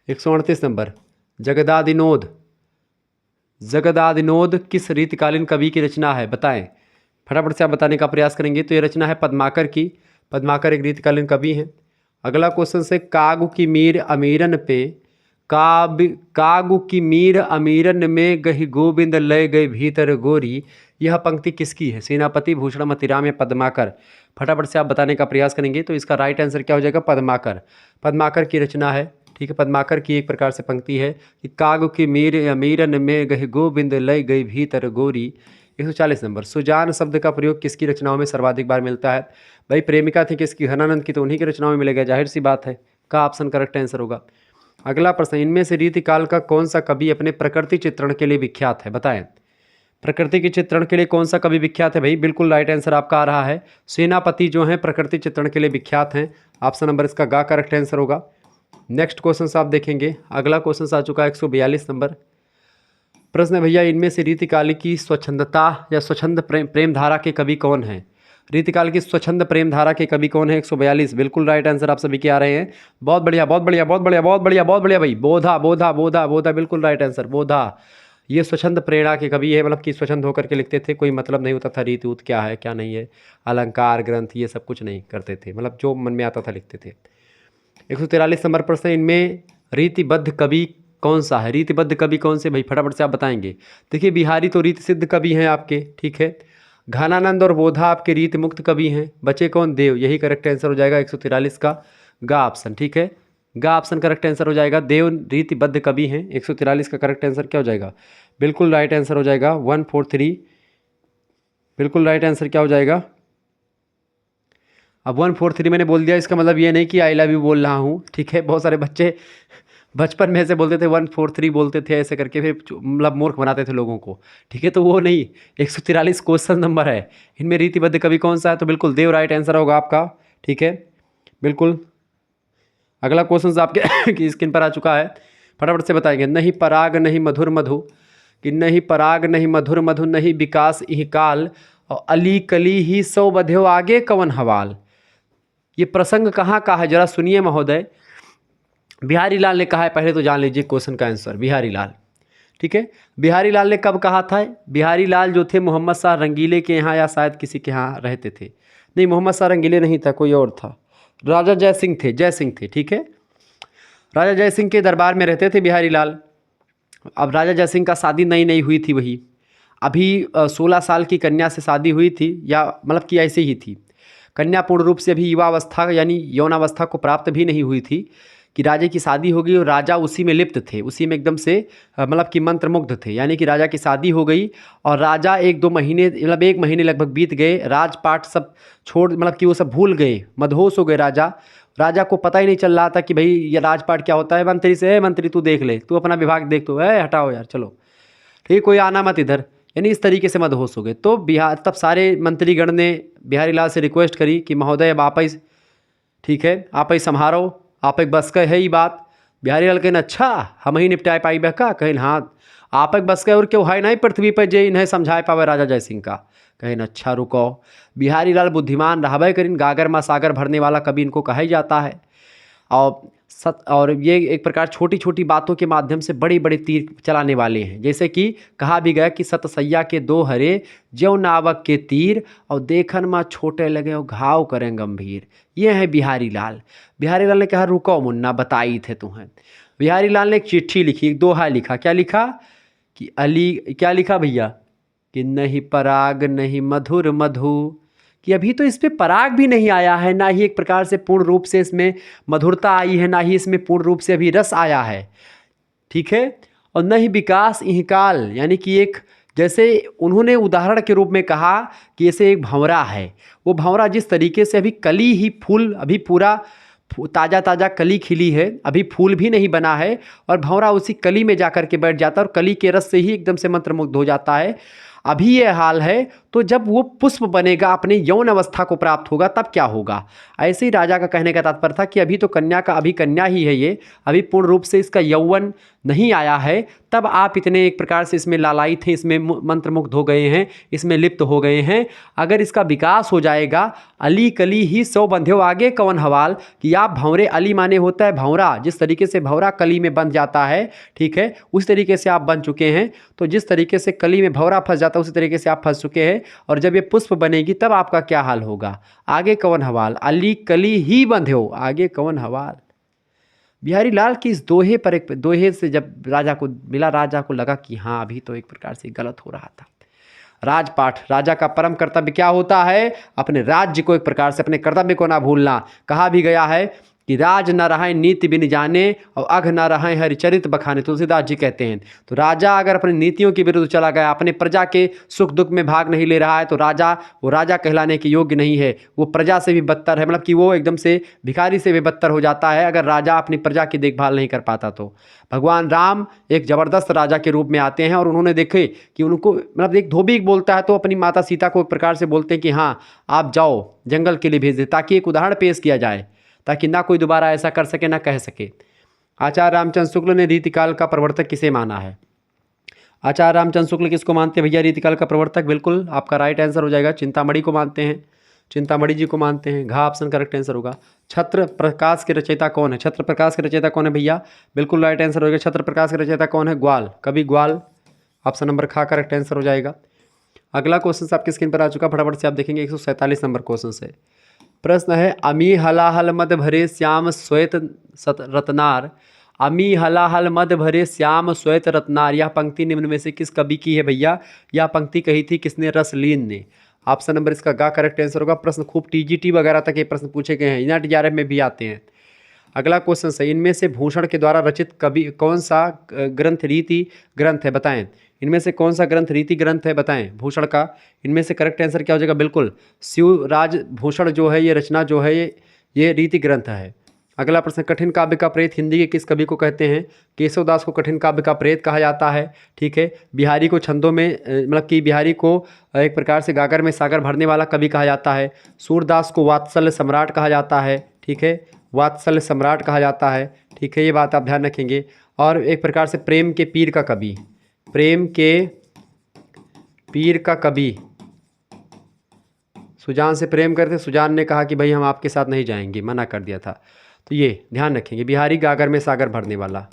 138 नंबर, जगदादिनोद किस रीतिकालीन कवि की रचना है, बताएं। फटाफट से आप बताने का प्रयास करेंगे। तो ये रचना है पद्माकर की। पद्माकर एक रीतिकालीन कवि हैं। अगला क्वेश्चन से, कागु की मीर अमीरन पे, कागु की मीर अमीरन में गही गोविंद लय गए भीतर गोरी। यह पंक्ति किसकी है? सेनापति, भूषण, मतीराम या पद्माकर? फटाफट से आप बताने का प्रयास करेंगे। तो इसका राइट आंसर क्या हो जाएगा? पद्माकर। पद्माकर की रचना है। ठीक है, पद्माकर की एक प्रकार से पंक्ति है कि कागु की मीर अमीरन में गही गोविंद लय गई भीतर गोरी। 140 नंबर, सुजान शब्द का प्रयोग किसकी रचनाओं में सर्वाधिक बार मिलता है? भाई प्रेमिका थी किसकी? घनानंद की, तो उन्हीं की रचनाओं में मिलेगा, जाहिर सी बात है। का ऑप्शन करेक्ट आंसर होगा। अगला प्रश्न, इनमें से रीतिकाल का कौन सा कवि अपने प्रकृति चित्रण के लिए विख्यात है, बताएं। प्रकृति के चित्रण के लिए कौन सा कवि विख्यात है भाई? बिल्कुल राइट आंसर आपका आ रहा है सेनापति, जो है प्रकृति चित्रण के लिए विख्यात हैं। ऑप्शन नंबर इसका गा करेक्ट आंसर होगा। नेक्स्ट क्वेश्चन आप देखेंगे, अगला क्वेश्चन आ चुका है 142 नंबर। प्रश्न है भैया, इनमें से रीतिकाल की स्वच्छंदता या स्वच्छंद प्रेम धारा के कवि कौन हैं? रीतिकाल की स्वच्छंद प्रेम धारा के कवि कौन है? 142, बिल्कुल राइट आंसर आप सभी के आ रहे हैं। बहुत बढ़िया, बहुत बढ़िया, बहुत बढ़िया, बहुत बढ़िया, बहुत बढ़िया भाई। बोधा, बोधा, बोधा, बोधा, बिल्कुल राइट आंसर, बोधा। ये स्वच्छंद प्रेरणा के कवि है, मतलब कि स्वच्छंद होकर के लिखते थे, कोई मतलब नहीं होता था रीति उत क्या है क्या नहीं है, अलंकार ग्रंथ ये सब कुछ नहीं करते थे, मतलब जो मन में आता था लिखते थे। 143 नंबर प्रश्न, इनमें रीतिबद्ध कवि कौन सा है? रीतिबद्ध कवि कौन से भाई? फटाफट से आप बताएंगे। देखिए, बिहारी तो रीति सिद्ध कवि हैं आपके, ठीक है। घनानंद और बोधा आपके रीति मुक्त कवि हैं। बचे कौन? देव। यही करेक्ट आंसर हो जाएगा 143 का गा ऑप्शन, ठीक है। गा ऑप्शन करेक्ट आंसर हो जाएगा। देव रीतिबद्ध कवि हैं। 143 का करेक्ट आंसर क्या हो जाएगा? बिल्कुल राइट आंसर हो जाएगा 143। बिल्कुल राइट आंसर क्या हो जाएगा? अब 143 मैंने बोल दिया, इसका मतलब ये नहीं कि आई लव यू बोल रहा हूँ, ठीक है। बहुत सारे बच्चे बचपन में ऐसे बोलते थे, 143 बोलते थे ऐसे करके, फिर मतलब मूर्ख बनाते थे लोगों को, ठीक है। तो वो नहीं, 143 क्वेश्चन नंबर है। इनमें रीतिबद्ध कवि कौन सा है? तो बिल्कुल देव राइट आंसर होगा आपका, ठीक है, बिल्कुल। अगला क्वेश्चन आपके की स्क्रीन पर आ चुका है, फटाफट से बताएंगे। नहीं पराग नहीं मधुर मधु, कि नहीं पराग नहीं मधुर मधु, नहीं विकास इह काल, और अली कली ही सौ बध्यो आगे कवन हवाल। ये प्रसंग कहाँ का है, जरा सुनिए महोदय। बिहारी लाल ने कहा है, पहले तो जान लीजिए क्वेश्चन का आंसर, बिहारी लाल, ठीक है। बिहारी लाल ने कब कहा था? बिहारी लाल जो थे मोहम्मद शाह रंगीले के यहाँ, या शायद किसी के यहाँ रहते थे। नहीं, मोहम्मद शाह रंगीले नहीं था, कोई और था। राजा जय सिंह थे, ठीक है। राजा जय सिंह के दरबार में रहते थे बिहारी लाल। अब राजा जय सिंह का शादी नई नई हुई थी, वही अभी 16 साल की कन्या से शादी हुई थी, या मतलब कि ऐसे ही थी। कन्या पूर्ण रूप से अभी युवावस्था यानी यौनावस्था को प्राप्त भी नहीं हुई थी कि राजा की शादी हो गई और राजा उसी में लिप्त थे, उसी में एकदम से मतलब कि मंत्रमुग्ध थे। यानी कि राजा की शादी हो गई और राजा 1-2 महीने मतलब 1 महीने लगभग बीत गए, राजपाट सब छोड़ मतलब कि वो सब भूल गए, मदहोश हो गए राजा। राजा को पता ही नहीं चल रहा था कि भाई ये राजपाट क्या होता है। मंत्री से, मंत्री तू देख ले, तू अपना विभाग देख, तो हटाओ यार, चलो ठीक, कोई आना मत इधर, यानी इस तरीके से मदहोश हो गए। तो बिहार तब सारे मंत्रीगण ने बिहारी लाल से रिक्वेस्ट करी कि महोदय अब आप ही, ठीक है, आप ही संभारो, आप एक बस का है ही बात। बिहारी लाल कहन अच्छा हम ही निपटाए पाई बका, कहन हाँ आप एक बस का और क्यों है नहीं पृथ्वी पर जे इन्हें समझाए पावे राजा जय सिंह का। कहन अच्छा रुको। बिहारी लाल बुद्धिमान रहबे करिन, गागर में सागर भरने वाला कभी इनको कहा ही जाता है। और ये एक प्रकार छोटी छोटी बातों के माध्यम से बड़े बड़े तीर चलाने वाले हैं। जैसे कि कहा भी गया कि सतसैया के 2 हरे ज्यों नावक के तीर, और देखन में छोटे लगे और घाव करें गंभीर। ये है बिहारी लाल। बिहारी लाल ने कहा रुको मुन्ना, बताई थे तुम्हें। बिहारी लाल ने एक चिट्ठी लिखी, एक दोहा लिखा। क्या लिखा कि अली, क्या लिखा भैया, कि नहीं पराग नहीं मधुर मधु, कि अभी तो इस पे पराग भी नहीं आया है, ना ही एक प्रकार से पूर्ण रूप से इसमें मधुरता आई है, ना ही इसमें पूर्ण रूप से अभी रस आया है, ठीक है। और न ही विकास इहकाल, यानी कि एक जैसे उन्होंने उदाहरण के रूप में कहा कि जैसे एक भंवरा है, वो भंवरा जिस तरीके से अभी कली ही फूल, अभी पूरा ताज़ा ताज़ा कली खिली है, अभी फूल भी नहीं बना है, और भंवरा उसी कली में जाकर के बैठ जाता है और कली के रस से ही एकदम से मंत्रमुग्ध हो जाता है। अभी ये हाल है, तो जब वो पुष्प बनेगा, अपने यौन अवस्था को प्राप्त होगा, तब क्या होगा। ऐसे ही राजा का कहने का तात्पर्य था कि अभी तो कन्या का, अभी कन्या ही है ये, अभी पूर्ण रूप से इसका यौवन नहीं आया है, तब आप इतने एक प्रकार से इसमें लालायित हैं, इसमें मंत्रमुग्ध हो गए हैं, इसमें लिप्त हो गए हैं। अगर इसका विकास हो जाएगा, अली कली ही सौ बंध्यो आगे कवन हवाल, कि आप भंवरे, अली माने होता है भंवरा, जिस तरीके से भंवरा कली में बंध जाता है, ठीक है, उस तरीके से आप बन चुके हैं। तो जिस तरीके से कली में भंवरा फंस जाता है, उसी तरीके से आप फंस चुके हैं। और जब ये पुष्प बनेगी तब आपका क्या हाल होगा, आगे कवन हवाल, अली कली ही बंध्यो आगे कवन हवाल। बिहारी लाल की इस दोहे पर, एक दोहे से जब राजा को मिला, राजा को लगा कि हाँ अभी तो एक प्रकार से गलत हो रहा था। राजपाट, राजा का परम कर्तव्य क्या होता है, अपने राज्य को एक प्रकार से, अपने कर्तव्य को ना भूलना। कहा भी गया है कि राज न रहे नीति बिन जाने, और अघ न रहे हरिचरित बखाने, तुलसीदास जी कहते हैं। तो राजा अगर अपनी नीतियों के विरुद्ध चला गया, अपने प्रजा के सुख दुख में भाग नहीं ले रहा है, तो राजा, वो राजा कहलाने के योग्य नहीं है, वो प्रजा से भी बदतर है, मतलब कि वो एकदम से भिखारी से भी बदतर हो जाता है अगर राजा अपनी प्रजा की देखभाल नहीं कर पाता। तो भगवान राम एक ज़बरदस्त राजा के रूप में आते हैं, और उन्होंने देखे कि उनको मतलब एक धोबी बोलता है तो अपनी माता सीता को एक प्रकार से बोलते हैं कि हाँ आप जाओ जंगल के लिए भेज दे, ताकि एक उदाहरण पेश किया जाए, ताकि ना कोई दोबारा ऐसा कर सके, ना कह सके। आचार्य रामचंद्र शुक्ल ने रीतिकाल का प्रवर्तक किसे माना है। आचार्य रामचंद्र शुक्ल किसको मानते हैं भैया रीतिकाल का प्रवर्तक? बिल्कुल आपका राइट आंसर हो जाएगा, चिंतामणि को मानते हैं, चिंतामणि जी को मानते हैं। घा ऑप्शन करेक्ट आंसर होगा। छत्र प्रकाश के रचयिता कौन है? छत्र प्रकाश के रचयिता कौन है भैया? बिल्कुल राइट आंसर होगा। छत्र प्रकाश के रचयिता कौन है? ग्वाल, कवि ग्वाल। ऑप्शन नंबर खा करेक्ट आंसर हो जाएगा। अगला क्वेश्चन आपकी स्क्रीन पर आ चुका, फटाफट से आप देखेंगे 147 नंबर क्वेश्चन से। प्रश्न है अमी हलाहल मद भरे श्याम श्वेत रत्नार। अमी हलाहल मद भरे श्याम श्वेत रत्नार, यह पंक्ति निम्न में से किस कवि की है भैया? यह पंक्ति कही थी किसने? रसलीन ने। ऑप्शन नंबर इसका गा करेक्ट आंसर होगा। प्रश्न खूब टीजीटी वगैरह तक ये प्रश्न पूछे गए हैं, इनट टीआरएफ में भी आते हैं। अगला क्वेश्चन है इनमें से भूषण के द्वारा रचित कवि कौन सा ग्रंथ रीति ग्रंथ है, बताएं। इनमें से कौन सा ग्रंथ रीति ग्रंथ है, बताएं भूषण का। इनमें से करेक्ट आंसर क्या हो जाएगा? बिल्कुल शिवराज भूषण जो है, ये रचना जो है ये रीति ग्रंथ है। अगला प्रश्न, कठिन काव्य का प्रेत हिंदी के किस कवि को कहते हैं? केशवदास को कठिन काव्य का प्रेत कहा जाता है, ठीक है। बिहारी को छंदों में मतलब कि बिहारी को एक प्रकार से गागर में सागर भरने वाला कवि कहा जाता है। सूरदास को वात्सल्य सम्राट कहा जाता है, ठीक है, वात्सल्य सम्राट कहा जाता है, ठीक है, ये बात आप ध्यान रखेंगे। और एक प्रकार से प्रेम के पीर का कवि, प्रेम के पीर का कवि सुजान से प्रेम करते, सुजान ने कहा कि भाई हम आपके साथ नहीं जाएंगे, मना कर दिया था। तो ये ध्यान रखेंगे, बिहारी गागर में सागर भरने वाला,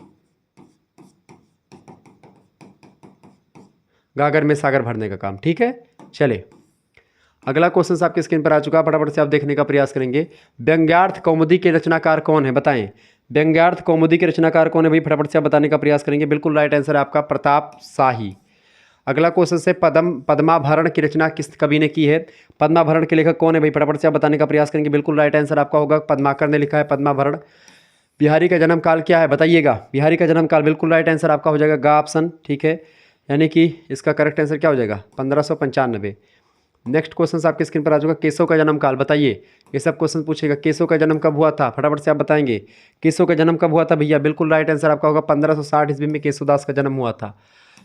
गागर में सागर भरने का काम, ठीक है। चले अगला क्वेश्चन आपकी स्क्रीन पर आ चुका है, फटाफट से आप देखने का प्रयास करेंगे। व्यंग्यार्थ कौमुदी के रचनाकार कौन है, बताएं। व्यंग्यार्थ कौमुदी के रचनाकार कौन है भाई, फटाफट से आप बताने का प्रयास करेंगे। बिल्कुल राइट आंसर है आपका प्रताप शाही। अगला क्वेश्चन से पद्माभरण की रचना किस कवि ने की है। पद्माभरण के लेखक कौन है भाई, फटाफट से आप बताने का प्रयास करेंगे। बिल्कुल राइट आंसर आपका होगा पद्माकर ने लिखा है पद्माभरण। बिहारी का जन्म काल क्या है, बताइएगा। बिहारी का जन्म काल, बिल्कुल राइट आंसर आपका हो जाएगा गा ऑप्शन, ठीक है। यानी कि इसका करेक्ट आंसर क्या हो जाएगा 1595। नेक्स्ट क्वेश्चन आपके स्क्रीन पर आ चुका, केशव का जन्म काल बताइए। ये सब क्वेश्चन पूछेगा, केशव का जन्म कब हुआ था, फटाफट से आप बताएंगे। केशव का जन्म कब हुआ था भैया, बिल्कुल राइट आंसर आपका होगा 1560 ईस्वी में केशवदास का जन्म हुआ था।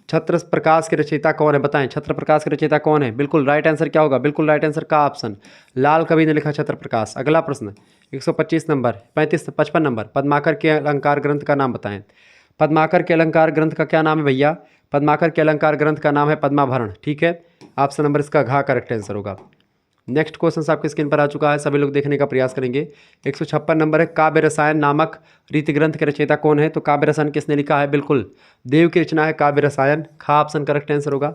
छत्र प्रकाश के रचयिता कौन है, बताएं। छत्र प्रकाश के रचयिता कौन है, बिल्कुल राइट आंसर क्या होगा, बिल्कुल राइट आंसर का ऑप्शन लाल कवि ने लिखा छत्र प्रकाश। अगला प्रश्न 125 नंबर 55 नंबर, पद्माकर के अलंकार ग्रंथ का नाम बताएं। पद्माकर के अलंकार ग्रंथ का क्या नाम है भैया, पद्माकर के अलंकार ग्रंथ का नाम है पद्माभरण, ठीक है। ऑप्शन नंबर इसका घ करेक्ट आंसर होगा। नेक्स्ट क्वेश्चन आपके स्क्रीन पर आ चुका है, सभी लोग देखने का प्रयास करेंगे। 156 नंबर है, काव्य रसायन नामक रीति ग्रंथ के रचयिता कौन है। तो काव्य रसायन किसने लिखा है, बिल्कुल देव की रचना है काव्य रसायन, खा ऑप्शन करेक्ट आंसर होगा।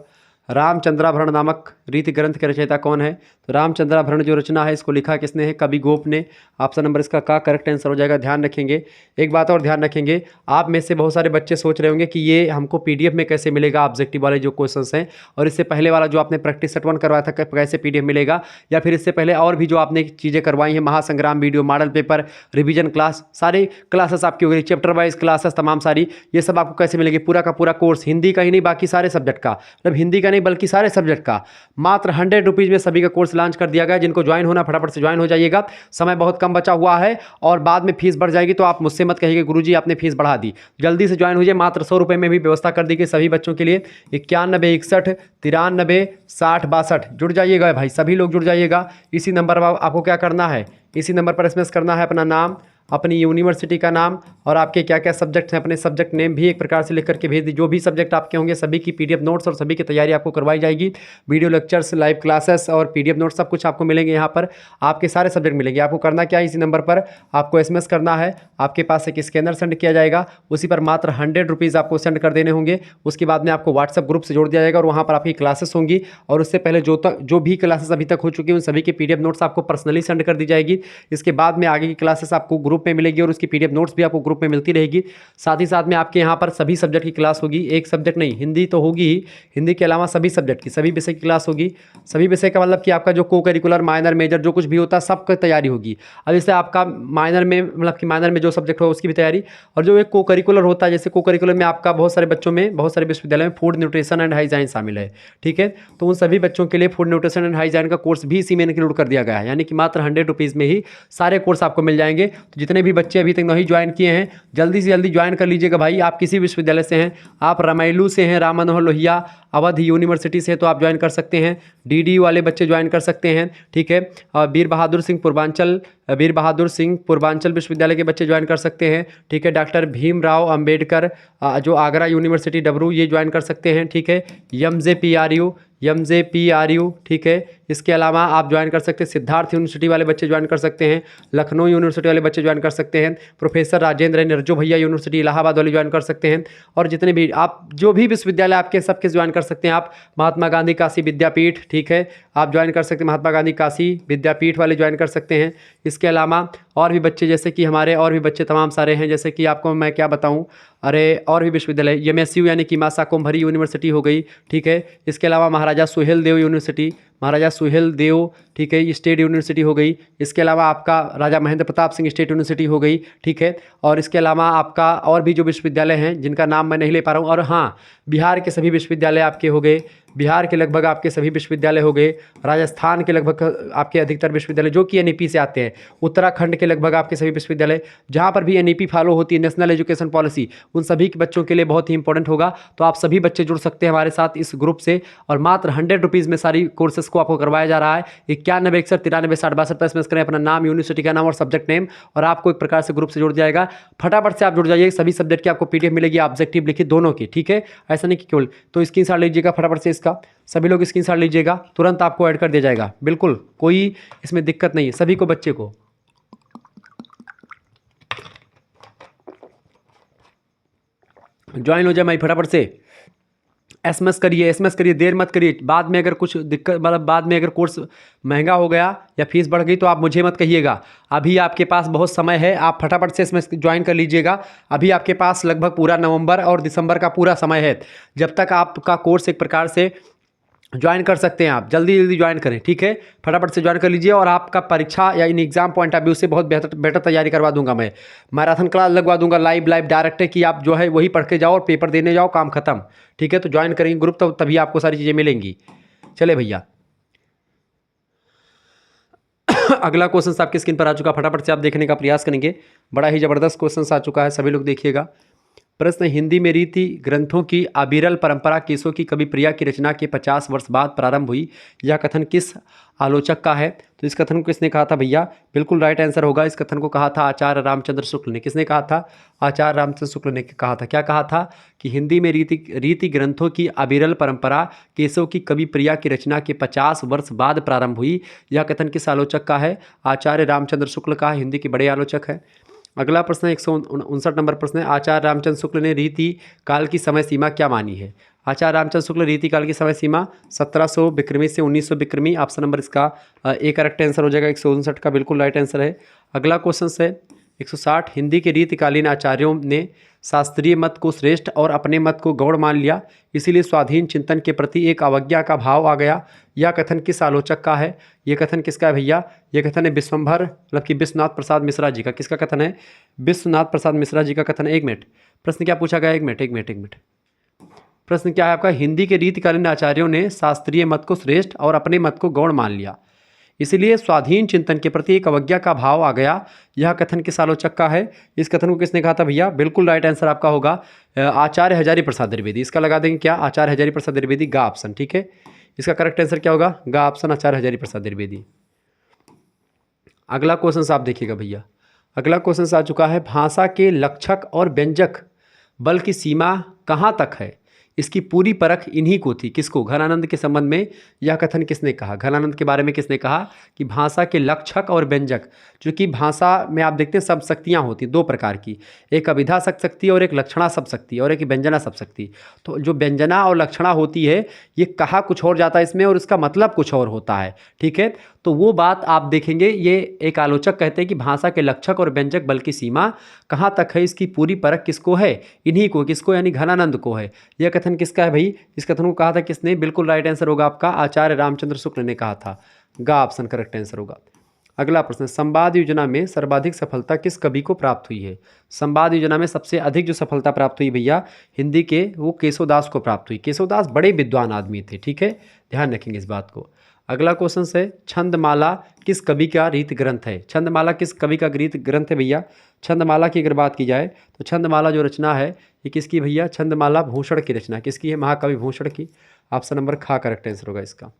रामचंद्राभरण नामक रीति ग्रंथ के रचयिता कौन है। तो रामचंद्राभरण जो रचना है इसको लिखा किसने है, कवि गोप ने। ऑप्शन नंबर इसका का करेक्ट आंसर हो जाएगा। ध्यान रखेंगे, एक बात और ध्यान रखेंगे, आप में से बहुत सारे बच्चे सोच रहे होंगे कि ये हमको पीडीएफ में कैसे मिलेगा, ऑब्जेक्टिव वाले जो क्वेश्चंस हैं, और इससे पहले वाला जो आपने प्रैक्टिस सेट 1 करवाया था कैसे पीडीएफ मिलेगा, या फिर इससे पहले और भी जो आपने चीज़ें करवाई हैं, महासंग्राम video, model paper, revision class, सारी क्लासेस आपकी हो गई, चैप्टर वाइज क्लासेस तमाम सारी, ये सब आपको कैसे मिलेगी, पूरा का पूरा कोर्स, हिंदी का ही नहीं बाकी सारे सब्जेक्ट का, मतलब हिंदी का नहीं बल्कि सारे सब्जेक्ट का, मात्र 100 रुपीज़ में सभी का कोर्स लॉन्च कर दिया गया। जिनको ज्वाइन होना फटाफट से ज्वाइन हो जाइएगा, समय बहुत कम बचा हुआ है और बाद में फीस बढ़ जाएगी, तो आप मुझसे मत कहिएगा गुरुजी आपने फीस बढ़ा दी। जल्दी से ज्वाइन हो जाइए, मात्र 100 रुपये में भी व्यवस्था कर दी गई सभी बच्चों के लिए। 91 61 93 60 62 जुड़ जाइएगा भाई, सभी लोग जुड़ जाइएगा। इसी नंबर पर आपको क्या करना है, इसी नंबर पर एसएमएस करना है अपना नाम, अपनी यूनिवर्सिटी का नाम और आपके क्या क्या सब्जेक्ट्स हैं, अपने सब्जेक्ट नेम भी एक प्रकार से लिख करके भेज दी। जो भी सब्जेक्ट आपके होंगे सभी की पीडीएफ नोट्स और सभी की तैयारी आपको करवाई जाएगी। वीडियो लेक्चर्स, लाइव क्लासेस और पीडीएफ नोट्स सब कुछ आपको मिलेंगे। यहाँ पर आपके सारे सब्जेक्ट मिलेंगे। आपको करना क्या है, इसी नंबर पर आपको एसएमएस करना है, आपके पास एक स्कैनर सेंड किया जाएगा, उसी पर मात्र 100 रुपीज़ आपको सेंड कर देने होंगे। उसके बाद में आपको व्हाट्सएप ग्रुप से जोड़ दिया जाएगा और वहाँ पर आपकी क्लासेस होंगी, और उससे पहले जो भी क्लासेस अभी तक हो चुकी हैं उन सभी की पीडीएफ नोट्स आपको पर्सनली सेंड कर दी जाएगी। इसके बाद में आगे की क्लासेस आपको ग्रुप में मिलेगी और उसकी पीडीएफ नोट्स भी आपको ग्रुप में मिलती रहेगी। साथ ही साथ में आपके यहाँ पर सभी सब्जेक्ट की क्लास होगी, एक सब्जेक्ट नहीं, हिंदी तो होगी ही, हिंदी के अलावा सभी सब्जेक्ट की, सभी विषय की क्लास होगी। सभी विषय का मतलब कि आपका जो को करिकुलर, माइनर, मेजर जो कुछ भी होता है सबकी तैयारी होगी। अब जैसे आपका माइनर में, मतलब कि माइनर में जो सब्जेक्ट हो उसकी भी तैयारी, और जो एक को करिकुलर होता है, जैसे को करिकुलर में आपका बहुत सारे बच्चों में, बहुत सारे विश्वविद्यालय में फूड न्यूट्रिशन एंड हाइजीन शामिल है, ठीक है। तो उन सभी बच्चों के लिए फूड न्यूट्रिशन एंड हाइजीन का कोर्स भी इसी में इंक्लूड कर दिया गया है, यानी कि मात्र 100 रुपीज़ में ही सारे कोर्स आपको मिल जाएंगे। तो जितने भी बच्चे अभी तक नहीं ज्वाइन किए हैं जल्दी से जल्दी ज्वाइन कर लीजिएगा भाई। आप किसी विश्वविद्यालय से हैं, आप रामायलू से हैं, राम मनोहर लोहिया अवध यूनिवर्सिटी से, तो आप ज्वाइन कर सकते हैं। डीडी वाले बच्चे ज्वाइन कर सकते हैं, ठीक है। वीर बहादुर सिंह पूर्वांचल विश्वविद्यालय के बच्चे ज्वाइन कर सकते हैं, ठीक है। डॉक्टर भीमराव अंबेडकर जो आगरा यूनिवर्सिटी डबरू, ये ज्वाइन कर सकते हैं, ठीक है। एमजेपीआरयू, ठीक है। इसके अलावा आप ज्वाइन कर सकते हैं, सिद्धार्थ यूनिवर्सिटी वाले बच्चे ज्वाइन कर सकते हैं, लखनऊ यूनिवर्सिटी वाले बच्चे ज्वाइन कर सकते हैं, प्रोफेसर राजेंद्र नरजो भैया यूनिवर्सिटी इलाहाबाद वाले ज्वाइन कर सकते हैं, और जितने भी आप जो भी विश्वविद्यालय आपके सबके ज्वाइन कर सकते हैं आप। महात्मा गांधी काशी विद्यापीठ, ठीक है, आप ज्वाइन कर सकते हैं, महात्मा गांधी काशी विद्यापीठ वाले ज्वाइन कर सकते हैं। इसके अलावा और भी बच्चे, जैसे कि हमारे और भी बच्चे तमाम सारे हैं, जैसे कि आपको मैं क्या बताऊं, अरे और भी विश्वविद्यालय, एमएसयू यानी कि मासा कुंभरी यूनिवर्सिटी हो गई, ठीक है। इसके अलावा महाराजा सुहेल देव यूनिवर्सिटी, महाराजा सुहेल देव, ठीक है, स्टेट यूनिवर्सिटी हो गई। इसके अलावा आपका राजा महेंद्र प्रताप सिंह स्टेट यूनिवर्सिटी हो गई, ठीक है। और इसके अलावा आपका और भी जो विश्वविद्यालय हैं जिनका नाम मैं नहीं ले पा रहा हूँ, और हाँ, बिहार के सभी विश्वविद्यालय आपके हो गए, बिहार के लगभग आपके सभी विश्वविद्यालय हो गए, राजस्थान के लगभग आपके अधिकतर विश्वविद्यालय जो कि एनईपी से आते हैं, उत्तराखंड के लगभग आपके सभी विश्वविद्यालय, जहाँ पर भी एनईपी फॉलो होती है, नेशनल एजुकेशन पॉलिसी, उन सभी के बच्चों के लिए बहुत ही इंपॉर्टेंट होगा। तो आप सभी बच्चे जुड़ सकते हैं हमारे साथ इस ग्रुप से, और मात्र 100 रुपीज़ में सारी कोर्सेज को आपको करवाया जा रहा है। 91 61 93 60 62 पर एसएमएस करें अपना नाम, यूनिवर्सिटी का नाम और सब्जेक्ट नेम, और आपको एक प्रकार से ग्रुप से जुड़ जाएगा। फटाफट से आप जुड़ जाइए, सभी सब्जेक्ट की आपको पीडीएफ मिलेगी, ऑब्जेक्टिव लिखित दोनों की, ठीक है। ऐसा नहीं कि केवल, तो स्क्रीनशॉट लीजिएगा फटाफट से इसका, सभी लोग स्क्रीनशॉट लीजिएगा, तुरंत आपको ऐड कर दिया जाएगा, बिल्कुल कोई इसमें दिक्कत नहीं है, सभी को, बच्चे को। ज्वाइन हो जाए भाई फटाफट से, एसएमएस करिए, एसएमएस करिए, देर मत करिए। बाद में अगर कुछ दिक्कत, मतलब बाद में अगर कोर्स महंगा हो गया या फीस बढ़ गई तो आप मुझे मत कहिएगा। अभी आपके पास बहुत समय है, आप फटाफट से एसएमएस ज्वाइन कर लीजिएगा। अभी आपके पास लगभग पूरा नवंबर और दिसंबर का पूरा समय है, जब तक आपका कोर्स एक प्रकार से ज्वाइन कर सकते हैं। आप जल्दी जल्दी ज्वाइन करें, ठीक है, फटाफट से ज्वाइन कर लीजिए। और आपका परीक्षा या in exam point of view से बहुत बेटर तैयारी करवा दूंगा मैं। मैराथन क्लास लगवा दूंगा, लाइव डायरेक्ट है कि आप जो है वही पढ़ के जाओ और पेपर देने जाओ, काम खत्म, ठीक है। तो ज्वाइन करेंगे ग्रुप, तो तभी आपको सारी चीज़ें मिलेंगी। चले भैया, अगला क्वेश्चन आपकी स्क्रीन पर आ चुका, फटाफट से आप देखने का प्रयास करेंगे। बड़ा ही ज़बरदस्त क्वेश्चन आ चुका है, सभी लोग देखिएगा। प्रश्न, हिंदी में रीति ग्रंथों की अविरल परंपरा केसो की कवि प्रिया की रचना के 50 वर्ष बाद प्रारंभ हुई, यह कथन किस आलोचक का है? तो इस कथन को किसने कहा था भैया? बिल्कुल राइट आंसर होगा। इस कथन को कहा था आचार्य रामचंद्र शुक्ल ने। किसने कहा था? आचार्य रामचंद्र शुक्ल ने कहा था। क्या कहा था? कि हिंदी में रीति ग्रंथों की अविरल परंपरा केसो की कवि प्रिया की रचना के 50 वर्ष बाद प्रारंभ हुई, यह कथन किस आलोचक का है? आचार्य रामचंद्र शुक्ल का, हिंदी के बड़े आलोचक है। अगला प्रश्न 159 नंबर प्रश्न है, आचार्य रामचंद्र शुक्ल ने रीति काल की समय सीमा क्या मानी है? आचार्य रामचंद्र शुक्ल रीति काल की समय सीमा 1700 विक्रमी से 1900 विक्रमी। ऑप्शन नंबर इसका ए करेक्ट आंसर हो जाएगा, 159 का बिल्कुल राइट आंसर है। अगला क्वेश्चन है 160, हिंदी के रीतिकालीन आचार्यों ने शास्त्रीय मत को श्रेष्ठ और अपने मत को गौण मान लिया, इसीलिए स्वाधीन चिंतन के प्रति एक अवज्ञा का भाव आ गया, यह कथन किस आलोचक का है? यह कथन किसका है भैया? यह कथन है विश्वंभर, मतलब कि विश्वनाथ प्रसाद मिश्रा जी का। किसका कथन है? विश्वनाथ प्रसाद मिश्रा जी का कथन है। एक मिनट, प्रश्न क्या पूछा गया? एक मिनट। प्रश्न क्या है आपका? हिंदी के रीतिकालीन आचार्यों ने शास्त्रीय मत को श्रेष्ठ और अपने मत को गौण मान लिया, इसलिए स्वाधीन चिंतन के प्रति एक अवज्ञा का भाव आ गया, यह कथन किस आलोचक का है? इस कथन को किसने कहा था भैया? बिल्कुल राइट आंसर आपका होगा आचार्य हजारी प्रसाद द्विवेदी। इसका लगा देंगे क्या? आचार्य हजारी प्रसाद द्विवेदी, गा ऑप्शन, ठीक है। इसका करेक्ट आंसर क्या होगा? गा ऑप्शन, आचार्य हजारी प्रसाद द्विवेदी। अगला क्वेश्चन आप देखिएगा भैया, अगला क्वेश्चन आ चुका है, भाषा के लक्षक और व्यंजक बल की सीमा कहाँ तक है? इसकी पूरी परख इन्हीं को थी। किसको? घनानंद के संबंध में यह कथन किसने कहा? घनानंद के बारे में किसने कहा कि भाषा के लक्षक और व्यंजक, चूँकि भाषा में आप देखते हैं सब शक्तियाँ होती हैं दो प्रकार की, एक अभिधा शक्ति और एक लक्षणा सब शक्ति और एक व्यंजना सब शक्ति। तो जो व्यंजना और लक्षणा होती है ये कहा कुछ और जाता है इसमें और इसका मतलब कुछ और होता है, ठीक है। तो वो बात आप देखेंगे, ये एक आलोचक कहते हैं कि भाषा के लक्षक और व्यंजक बल की सीमा कहाँ तक है, इसकी पूरी परख किसको है? इन्हीं को, किसको? यानी घनानंद को है। यह कथन किसका है भाई? इस कथन को कहा था किसने? बिल्कुल राइट आंसर होगा आपका आचार्य रामचंद्र शुक्ल ने कहा था, गा ऑप्शन करेक्ट आंसर होगा। अगला प्रश्न, संवाद योजना में सर्वाधिक सफलता किस कवि को प्राप्त हुई है? संवाद योजना में सबसे अधिक जो सफलता प्राप्त हुई भैया हिंदी के, वो केशवदास को प्राप्त हुई। केशवदास बड़े विद्वान आदमी थे, ठीक है, ध्यान रखेंगे इस बात को। अगला क्वेश्चन है, छंदमाला किस कवि का रीत ग्रंथ है? छंदमाला किस कवि का रीत ग्रंथ है भैया? छंदमाला की अगर बात की जाए तो छंदमाला जो रचना है ये किसकी भैया? छंदमाला भूषण की रचना किसकी है? महाकवि भूषण की। ऑप्शन नंबर खा करेक्ट आंसर होगा इसका।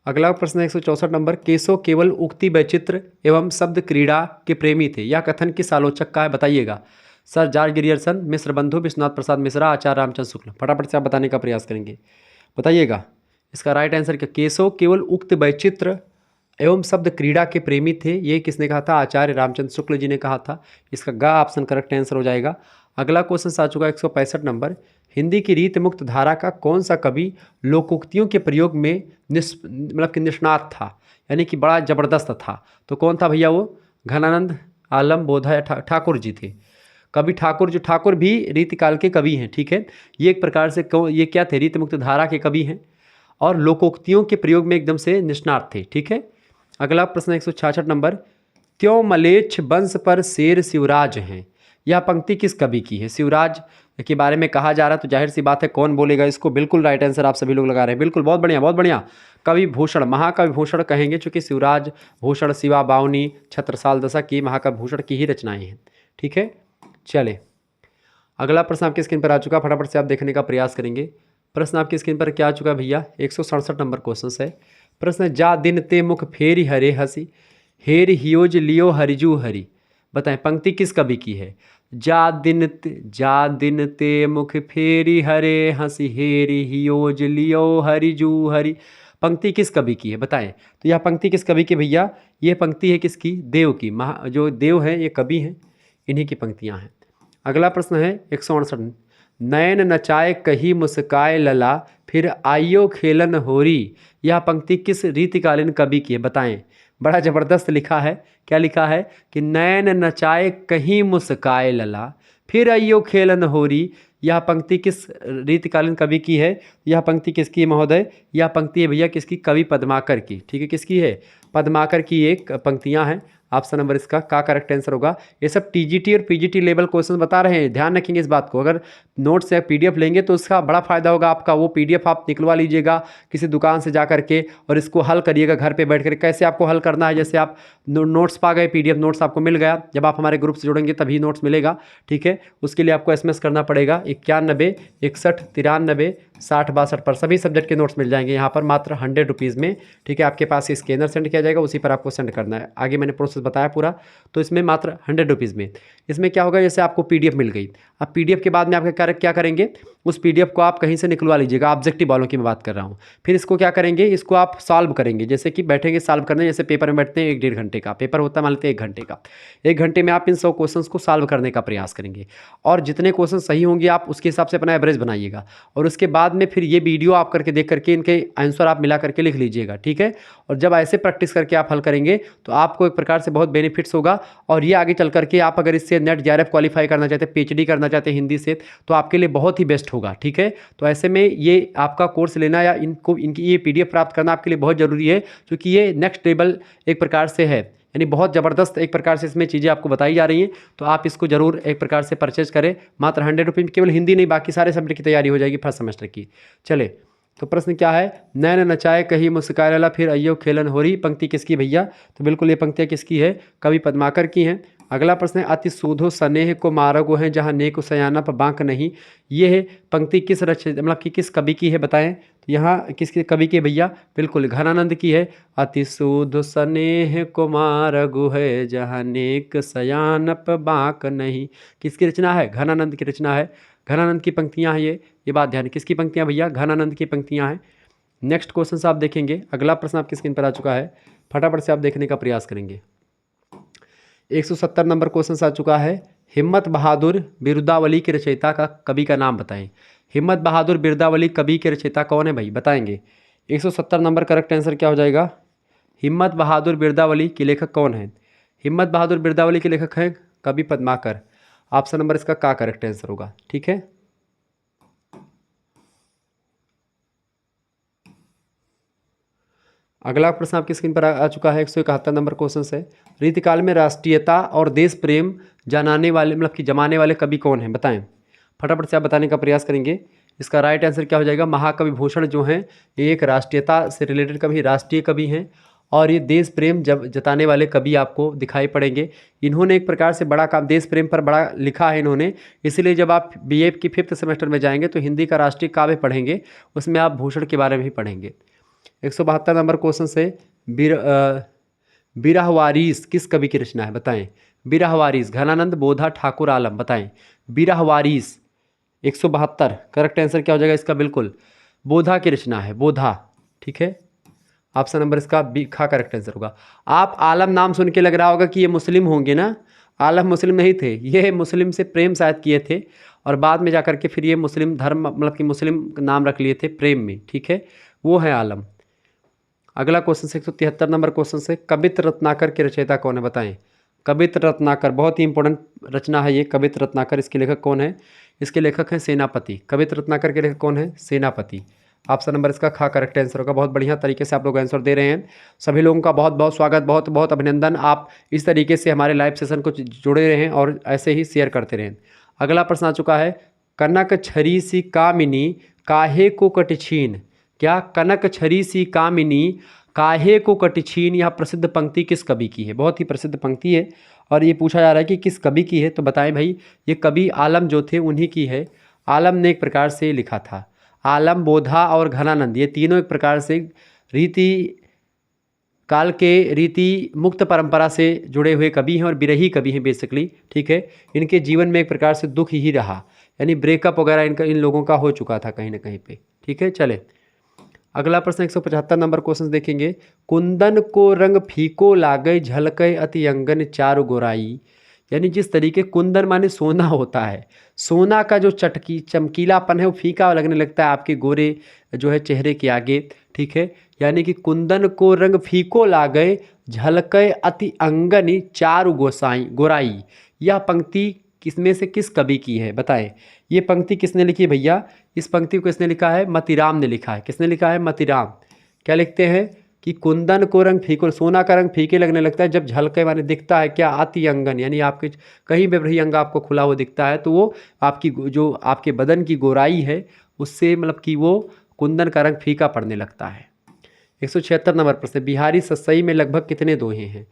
अगला प्रश्न 164 नंबर, केशव केवल उक्ति वैचित्र एवं शब्द क्रीड़ा के प्रेमी थे, यह कथन किस आलोचक का है? बताइएगा। सर जॉर्ज ग्रियर्सन, मिश्र बंधु, विश्वनाथ प्रसाद मिश्रा, आचार्य रामचंद्र शुक्ल। फटाफट से आप बताने का प्रयास करेंगे, बताइएगा इसका राइट आंसर क्या? केशव केवल उक्त वैचित्र एवं शब्द क्रीड़ा के प्रेमी थे, ये किसने कहा था? आचार्य रामचंद्र शुक्ल जी ने कहा था। इसका गा ऑप्शन करेक्ट आंसर हो जाएगा। अगला क्वेश्चन आ चुका है 165 नंबर, हिंदी की रीत मुक्त धारा का कौन सा कवि लोकोक्तियों के प्रयोग में मतलब कि निष्णात था, यानी कि बड़ा जबरदस्त था? तो कौन था भैया वो? घनानंद, आलम, बोधा या ठाकुर जी थे। कवि ठाकुर, जो ठाकुर भी रीतिकाल के कवि हैं, ठीक है। ये एक प्रकार से ये क्या थे? रीत मुक्त धारा के कवि हैं और लोकोक्तियों के प्रयोग में एकदम से निष्णात थे, ठीक है। अगला प्रश्न 166 नंबर, त्यों मलेच्छ वंश पर शेर शिवराज हैं, यह पंक्ति किस कवि की है? शिवराज के बारे में कहा जा रहा है, तो जाहिर सी बात है कौन बोलेगा इसको? बिल्कुल राइट आंसर आप सभी लोग लगा रहे हैं, बिल्कुल, बहुत बढ़िया बहुत बढ़िया। कवि भूषण, महाकवि भूषण कहेंगे, चूँकि शिवराज भूषण शिवा बावनी छत्रसाल दशक की महाकवि भूषण की ही रचनाएं हैं, ठीक है। चले, अगला प्रश्न आपकी स्क्रीन पर आ चुका, फटाफट से आप देखने का प्रयास करेंगे। प्रश्न आपकी स्क्रीन पर क्या आ चुका भैया? 167 नंबर क्वेश्चन है। प्रश्न, जा दिन ते मुख फेरी हरे हसी, हेर हियोज लियो हरिजू हरि। बताएं पंक्ति किस कवि की है? जा दिन ते मुख फेरी हरे हसी, हेरी हियोज लियो हरिजू हरि। पंक्ति किस कवि की है? बताएं। तो यह पंक्ति किस कवि की भैया? ये पंक्ति है किसकी? देव की। जो देव हैं ये कवि हैं, इन्हीं की पंक्तियां हैं। अगला प्रश्न है 168। नयन नचाए कही मुस्काए लला, फिर आइयो खेलन होरी, यह पंक्ति किस रीतिकालीन कवि की है बताएं। बड़ा ज़बरदस्त लिखा है। क्या लिखा है कि नयन नचाए कहीं मुस्काए लला, फिर आइयो खेलन होरी, यह पंक्ति किस रीतिकालीन कवि की है। यह पंक्ति किसकी है महोदय। यह पंक्ति है भैया किसकी, कवि पद्माकर की। ठीक है, किसकी है, पद्माकर की एक पंक्तियां हैं। ऑप्शन नंबर इसका का करेक्ट आंसर होगा। ये सब टीजीटी और पीजीटी लेवल क्वेश्चन बता रहे हैं, ध्यान रखेंगे इस बात को। अगर नोट्स या पीडीएफ लेंगे तो उसका बड़ा फायदा होगा आपका। वो पीडीएफ आप निकलवा लीजिएगा किसी दुकान से जा करके और इसको हल करिएगा घर पे बैठ कर। कैसे आपको हल करना है, जैसे आप नोट्स पा गए, पीडीएफ नोट्स आपको मिल गया, जब आप हमारे ग्रुप से जुड़ेंगे तभी नोट्स मिलेगा। ठीक है, उसके लिए आपको एसएमएस करना पड़ेगा 91 61 93 60 62 पर। सभी सब्जेक्ट के नोट्स मिल जाएंगे यहाँ पर मात्र 100 रुपीज़ में। ठीक है, आपके पास स्कैनर सेंड किया जाएगा, उसी पर आपको सेंड करना है। आगे मैंने प्रोसेस बताया पूरा, तो इसमें मात्र 100 रुपीज़ में। इसमें क्या होगा, जैसे आपको पीडीएफ मिल गई, अब पीडीएफ के बाद में आप क्या करेंगे, उस पीडीएफ को आप कहीं से निकलवा लीजिएगा। ऑब्जेक्टिव वालों की मैं बात कर रहा हूँ। फिर इसको क्या करेंगे, इसको आप सॉल्व करेंगे। जैसे कि बैठेंगे सॉल्व करने, जैसे पेपर में बैठते हैं 1-1.5 घंटे का पेपर होता है, मान लेते हैं 1 घंटे का। 1 घंटे में आप इन 100 क्वेश्चंस को सॉल्व करने का प्रयास करेंगे और जितने क्वेश्चन सही होंगे आप उसके हिसाब से अपना एवरेज बनाइएगा। और उसके बाद में फिर ये वीडियो आप करके देख करके इनके आंसर आप मिला करके लिख लीजिएगा। ठीक है, और जब ऐसे प्रैक्टिस करके आप हल करेंगे तो आपको एक प्रकार से बहुत बेनिफिट्स होगा। और ये आगे चल करके आप अगर इससे नेट जेआरएफ क्वालिफाई करना चाहते हैं, पीएचडी करना चाहते हैं हिंदी से, तो आपके लिए बहुत ही बेस्ट होगा। ठीक है, तो ऐसे में ये आपका कोर्स लेना या इनकी ये पीडीएफ प्राप्त करना आपके लिए बहुत ज़रूरी है, क्योंकि ये नेक्स्ट लेवल एक प्रकार से है, यानी बहुत ज़बरदस्त एक प्रकार से इसमें चीज़ें आपको बताई जा रही हैं। तो आप इसको जरूर एक प्रकार से परचेज करें। मात्र 100 रुपये में केवल हिंदी नहीं, बाकी सारे सब्जेक्ट की तैयारी हो जाएगी फर्स्ट सेमेस्टर की। चले, तो प्रश्न क्या है, नैन नचाए कहीं मुस्काए लला, फिर अयो खेलन होरी, पंक्ति किसकी भैया। तो बिल्कुल ये पंक्तियाँ किसकी है, कवि पद्माकर की हैं। अगला प्रश्न है, अति सूधो स्नेह को मारगो है, जहाँ नेक सयानप बांक नहीं, ये है पंक्ति किस मतलब कि किस कवि की है बताएं। तो यहाँ किसके कवि की भैया, बिल्कुल घनानंद की है। अति सूधो स्नेह को मारगो है, जहाँ नेक सयानप बांक नहीं, किसकी रचना है, घनानंद की रचना है। घनानंद की पंक्तियाँ हैं ये बात ध्यान, किसकी पंक्तियाँ भैया, घनानंद की पंक्तियाँ हैं। नेक्स्ट क्वेश्चन से आप देखेंगे, अगला प्रश्न आपकी स्क्रीन पर आ चुका है, फटाफट से आप देखने का प्रयास करेंगे। 170 नंबर क्वेश्चन आ चुका है, हिम्मत बहादुर बिरुदावली के रचयिता का कवि का नाम बताएं। हिम्मत बहादुर बिरुदावली कवि के रचयिता कौन है भाई, बताएंगे। 170 नंबर करेक्ट आंसर क्या हो जाएगा, हिम्मत बहादुर बिरुदावली के लेखक कौन है। हिम्मत बहादुर बिरुदावली के लेखक हैं कवि पद्माकर। ऑप्शन नंबर इसका का करेक्ट आंसर होगा। ठीक है, अगला प्रश्न आपकी स्क्रीन पर आ चुका है, 171 नंबर क्वेश्चन है, रीतिकाल में राष्ट्रीयता और देश प्रेम जनाने वाले मतलब कि जमाने वाले कवि कौन हैं बताएं। फटाफट से आप बताने का प्रयास करेंगे। इसका राइट आंसर क्या हो जाएगा, महाकवि भूषण जो हैं ये एक राष्ट्रीयता से रिलेटेड कवि, राष्ट्रीय कवि हैं। और ये देश प्रेम जब जताने वाले कवि आपको दिखाई पड़ेंगे। इन्होंने एक प्रकार से बड़ा काम देश प्रेम पर बड़ा लिखा है इन्होंने, इसलिए जब आप बीए की 5th सेमेस्टर में जाएंगे तो हिंदी का राष्ट्रीय काव्य पढ़ेंगे, उसमें आप भूषण के बारे में भी पढ़ेंगे। 172 नंबर क्वेश्चन से, बिरहवारीस किस कवि की रचना है बताएं। बिरहवारीस घनानंद, बोधा, ठाकुर आलम, बताएं। बिरहवारीस 172 करेक्ट आंसर क्या हो जाएगा इसका, बिल्कुल बोधा की रचना है, बोधा। ठीक है, ऑप्शन नंबर इसका बी खा करेक्ट आंसर होगा। आप आलम नाम सुन के लग रहा होगा कि ये मुस्लिम होंगे ना, आलम मुस्लिम नहीं थे, ये मुस्लिम से प्रेम शायद किए थे और बाद में जाकर के फिर ये मुस्लिम धर्म मतलब कि मुस्लिम नाम रख लिए थे प्रेम में। ठीक है, वो है आलम। अगला क्वेश्चन से 173 नंबर क्वेश्चन से, कवित्र रत्नाकर के रचयिता कौन है बताएं। कवित्र रत्नाकर बहुत ही इंपॉर्टेंट रचना है ये, कवित्र रत्नाकर, इसके लेखक कौन है, इसके लेखक हैं सेनापति। कवित्र रत्नाकर के लेखक कौन है, सेनापति। ऑप्शन नंबर इसका खा करेक्ट आंसर होगा। बहुत बढ़िया तरीके से आप लोग आंसर दे रहे हैं, सभी लोगों का बहुत बहुत स्वागत, बहुत बहुत अभिनंदन। आप इस तरीके से हमारे लाइव सेशन को जुड़े रहें और ऐसे ही शेयर करते रहें। अगला प्रश्न आ चुका है, कनक छरी सी कामिनी काहे को कटछीन, क्या कनक छरी सी कामिनी काहे को कटछीन, यह प्रसिद्ध पंक्ति किस कवि की है। बहुत ही प्रसिद्ध पंक्ति है और ये पूछा जा रहा है कि किस कवि की है, तो बताएं भाई। ये कवि आलम जो थे उन्हीं की है। आलम ने एक प्रकार से लिखा था। आलम, बोधा और घनानंद ये तीनों एक प्रकार से रीति काल के रीति मुक्त परंपरा से जुड़े हुए कवि हैं और बिरही कवि हैं बेसिकली। ठीक है, इनके जीवन में एक प्रकार से दुख ही रहा, यानी ब्रेकअप वगैरह इनका इन लोगों का हो चुका था कहीं ना कहीं पे। ठीक है, चले अगला प्रश्न 175 नंबर क्वेश्चन देखेंगे, कुंदन को रंग फीको लागे झलके अति अंगन चारु गोराई, यानी जिस तरीके कुंदन माने सोना होता है, सोना का जो चटकी चमकीलापन है वो फीका लगने लगता है आपके गोरे जो है चेहरे के आगे, ठीक है। यानी कि कुंदन को रंग फीको लागय, झलकय अति अंगनि चारु गोसाई गोराई। यह पंक्ति किसमें से किस कवि की है बताएं। ये पंक्ति किसने लिखी है भैया? इस पंक्ति को किसने लिखा है? मतीराम ने लिखा है। किसने लिखा है? मतीराम। क्या लिखते हैं कि कुंदन को रंग फीको, सोना का रंग फीके लगने लगता है जब झलके माने दिखता है क्या? अति अंगन, यानी आपके कहीं भी भी अंग आपको खुला हुआ दिखता है तो वो आपकी जो आपके बदन की गोराई है उससे मतलब कि वो कुंदन का रंग फीका पड़ने लगता है। 176 नंबर प्रश्न, बिहारी सस्सई में लगभग कितने दोहे हैं?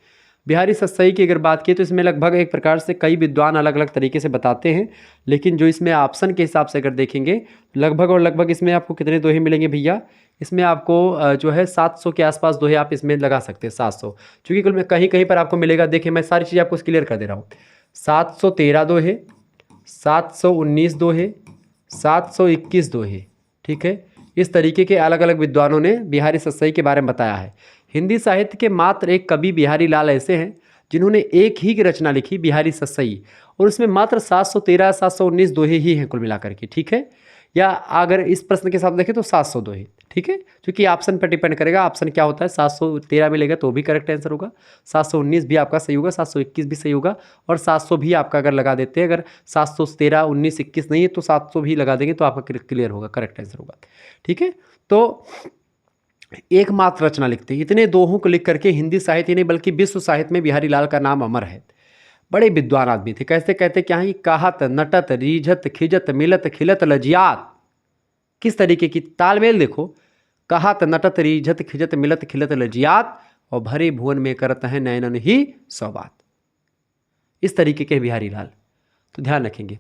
बिहारी सस्सई की अगर बात की तो इसमें लगभग एक प्रकार से कई विद्वान अलग अलग तरीके से बताते हैं, लेकिन जो इसमें ऑप्शन के हिसाब से अगर देखेंगे लगभग और लगभग इसमें आपको कितने दोहे मिलेंगे भैया? इसमें आपको जो है 700 के आसपास दोहे आप इसमें लगा सकते हैं, 700, क्योंकि कुल में कहीं कहीं पर आपको मिलेगा। देखिए मैं सारी चीज़ आपको क्लियर कर दे रहा हूँ। 713 दोहे, 719 दोहे, 721 दोहे, ठीक है। इस तरीके के अलग अलग विद्वानों ने बिहारी सस्सई के बारे में बताया है। हिंदी साहित्य के मात्र एक कवि बिहारी लाल ऐसे हैं जिन्होंने एक ही की रचना लिखी, बिहारी सस्सई, और उसमें मात्र 713 719 दोहे ही हैं कुल मिलाकर के, ठीक है। या अगर इस प्रश्न के साथ देखें तो 700 दोहे, ठीक है, क्योंकि ऑप्शन पर डिपेंड करेगा। ऑप्शन क्या होता है? 713 मिलेगा तो भी करेक्ट आंसर होगा, 719 भी आपका सही होगा, 721 भी सही होगा, और 700 भी आपका अगर लगा देते हैं, अगर 713 19 21 नहीं है तो 700 भी लगा देंगे तो आपका क्लियर होगा, करेक्ट आंसर होगा, ठीक है। तो एकमात्र रचना लिखते हैं, इतने दोहों को लिख करके हिंदी साहित्य नहीं बल्कि विश्व साहित्य में बिहारी लाल का नाम अमर है। बड़े विद्वान आदमी थे। कैसे कहते क्या ही कहत नटत रीझत खिजत मिलत खिलत लजियात। किस तरीके की तालमेल देखो, कहत नटत रीझत खिजत मिलत खिलत लजियात, और भरे भुवन में करत हैं नयनन ही सौबात। इस तरीके के बिहारी लाल, तो ध्यान रखेंगे।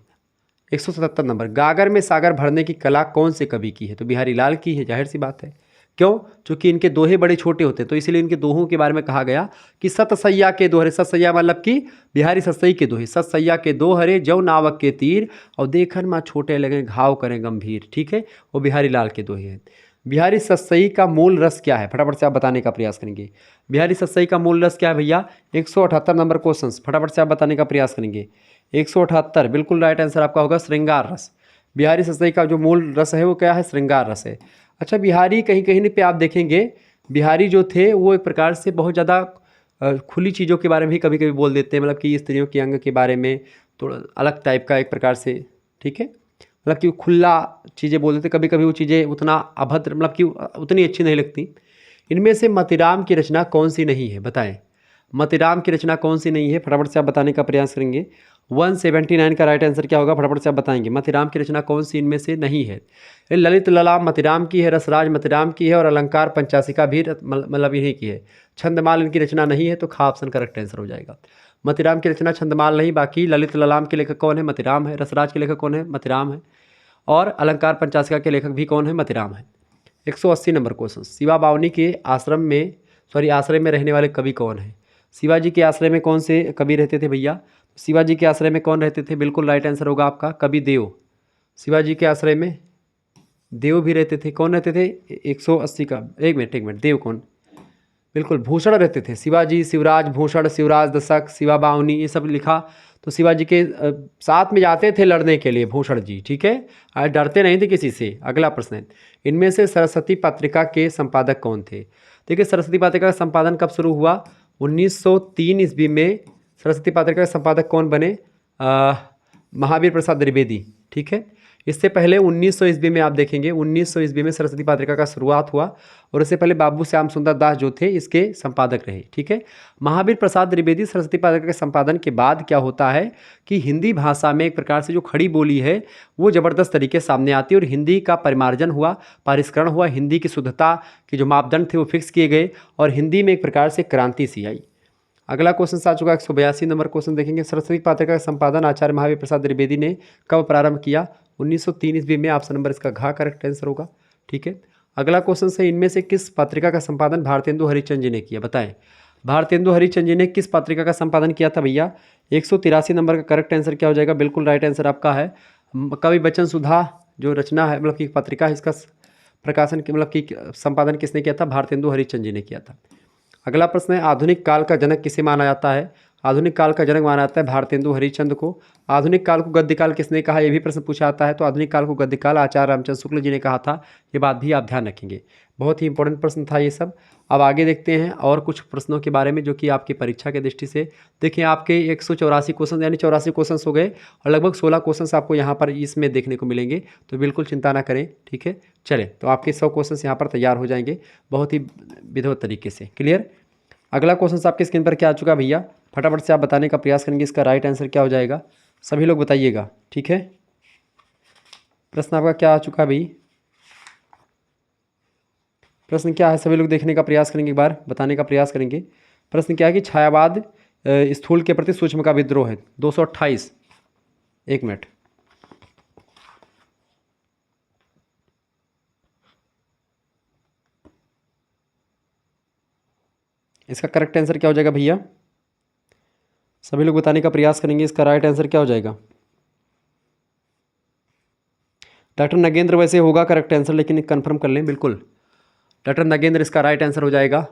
177 नंबर, गागर में सागर भरने की कला कौन से कवि की है? तो बिहारी लाल की है, जाहिर सी बात है। क्यों? क्योंकि इनके दोहे बड़े छोटे होते हैं, तो इसलिए इनके दोहों के बारे में कहा गया कि सतसैया के दोहरे, सतसैया मतलब कि बिहारी सतसई के दोहे, सतसैया के दोहरे जौ नावक के तीर, और देखन माँ छोटे लगे घाव करें गंभीर, ठीक है, वो बिहारी लाल के दोहे हैं। बिहारी सतसई का मूल रस क्या है? फटाफट से आप बताने का प्रयास करेंगे। बिहारी सतसई का मूल रस क्या है भैया? 178 नंबर क्वेश्चन, फटाफट से आप बताने का प्रयास करेंगे। 178 बिल्कुल राइट आंसर आपका होगा श्रृंगार रस। बिहारी सतसई का जो मूल रस है वो क्या है? श्रृंगार रस है। अच्छा, बिहारी कहीं कहीं पे आप देखेंगे, बिहारी जो थे वो एक प्रकार से बहुत ज़्यादा खुली चीज़ों के बारे में भी कभी कभी बोल देते हैं, मतलब कि स्त्रियों के अंग के बारे में थोड़ा अलग टाइप का एक प्रकार से, ठीक है, मतलब कि खुला चीज़ें बोल देते, कभी कभी वो चीज़ें उतना अभद्र, मतलब कि उतनी अच्छी नहीं लगती। इनमें से मतीराम की रचना कौन सी नहीं है बताएं? मतीराम की रचना कौन सी नहीं है? फटाफट से आप बताने का प्रयास करेंगे। 179 का राइट आंसर क्या होगा? फटाफट से आप बताएंगे। मतीराम की रचना कौन सी इनमें से नहीं है? ललित ललाम मतीराम की है, रसराज मतीराम की है, और अलंकार पंचासिका भी मतलब इन्हीं की है। छंदमाल इनकी रचना नहीं है, तो खा ऑप्शन करेक्ट आंसर हो जाएगा। मतीराम की रचना छंदमाल नहीं, बाकी ललित ललाम के लेखक कौन है? मतीराम है। रसराज के लेखक कौन है? मतीराम है। और अलंकार पंचासिका के लेखक भी कौन है? मतीराम है। 180 नंबर क्वेश्चन, शिवा बावनी के आश्रय में रहने वाले कवि कौन है? शिवाजी के आश्रय में कौन से कवि रहते थे भैया? शिवाजी के आश्रय में कौन रहते थे? बिल्कुल राइट आंसर होगा आपका कवि देव। शिवाजी के आश्रय में देव भी रहते थे। कौन रहते थे? 180 का, एक मिनट, देव कौन? बिल्कुल भूषण रहते थे। शिवाजी, शिवराज भूषण, शिवराज दशक, शिवा बावनी, ये सब लिखा। तो शिवाजी के साथ में जाते थे लड़ने के लिए भूषण जी, ठीक है, डरते नहीं थे किसी से। अगला प्रश्न है, इनमें से सरस्वती पत्रिका के संपादक कौन थे? देखिए, सरस्वती पत्रिका का संपादन कब शुरू हुआ? 1903 ईस्वी में सरस्वती पत्रिका के संपादक कौन बने? महावीर प्रसाद द्विवेदी, ठीक है। इससे पहले 1900 ईस्वी में आप देखेंगे, 1900 ईस्वी में सरस्वती पत्रिका का शुरुआत हुआ, और इससे पहले बाबू श्याम सुंदर दास जो थे इसके संपादक रहे, ठीक है। महावीर प्रसाद द्विवेदी सरस्वती पत्रिका के संपादन के बाद क्या होता है कि हिंदी भाषा में एक प्रकार से जो खड़ी बोली है वो ज़बरदस्त तरीके से सामने आती है, और हिंदी का परिमार्जन हुआ, परिष्करण हुआ, हिंदी की शुद्धता के जो मापदंड थे वो फिक्स किए गए, और हिंदी में एक प्रकार से क्रांति सी आई। अगला क्वेश्चन आ चुका है 182 नंबर क्वेश्चन देखेंगे। सरस्वती पत्रिका का संपादन आचार्य महावीर प्रसाद द्विवेदी ने कब प्रारंभ किया? 1903 ईस्वी में। ऑप्शन नंबर इसका घ करेक्ट आंसर होगा, ठीक है। अगला क्वेश्चन से, इनमें से किस पत्रिका का संपादन भारतेंदु हरिश्चंद्र जी ने किया? बताएं, भारतेंदु हरिश्चंद्र जी ने किस पत्रिका का संपादन किया था भैया? 183 नंबर का करेक्ट आंसर क्या हो जाएगा? बिल्कुल राइट आंसर आपका है कवि बचन सुधा जो रचना है, मतलब कि पत्रिका है, इसका प्रकाशन मतलब कि संपादन किसने किया था? भारतेंदु हरिश्चंद्र जी ने किया था। अगला प्रश्न है, आधुनिक काल का जनक किसे माना जाता है? आधुनिक काल का जनक माना जाता है भारतेंदु हरिश्चंद्र को। आधुनिक काल को गद्य काल किसने कहा, ये भी प्रश्न पूछा जाता है। तो आधुनिक काल को गद्य काल आचार्य रामचंद्र शुक्ल जी ने कहा था। ये बात भी आप ध्यान रखेंगे, बहुत ही इंपॉर्टेंट प्रश्न था ये सब। अब आगे देखते हैं और कुछ प्रश्नों के बारे में जो कि आपकी परीक्षा के दृष्टि से देखिए। आपके 184 क्वेश्चन यानी 84 क्वेश्चन हो गए और लगभग 16 क्वेश्चन आपको यहाँ पर इसमें देखने को मिलेंगे, तो बिल्कुल चिंता ना करें, ठीक है। चलें, तो आपके 100 क्वेश्चन यहाँ पर तैयार हो जाएंगे बहुत ही विधिवत तरीके से। क्लियर। अगला क्वेश्चन आपके स्क्रीन पर क्या आ चुका है भैया, फटाफट से आप बताने का प्रयास करेंगे इसका राइट आंसर क्या हो जाएगा, सभी लोग बताइएगा, ठीक है। प्रश्न आपका क्या आ चुका है भाई, प्रश्न क्या है, सभी लोग देखने का प्रयास करेंगे, एक बार बताने का प्रयास करेंगे। प्रश्न क्या है कि छायावाद स्थूल के प्रति सूक्ष्म का विद्रोह है। 228, एक मिनट। इसका करेक्ट आंसर क्या हो जाएगा भैया, सभी लोग बताने का प्रयास करेंगे, इसका राइट आंसर क्या हो जाएगा। डॉक्टर नगेंद्र वैसे होगा करेक्ट आंसर, लेकिन कंफर्म कर लें। बिल्कुल डॉक्टर नगेंद्र इसका राइट आंसर हो जाएगा।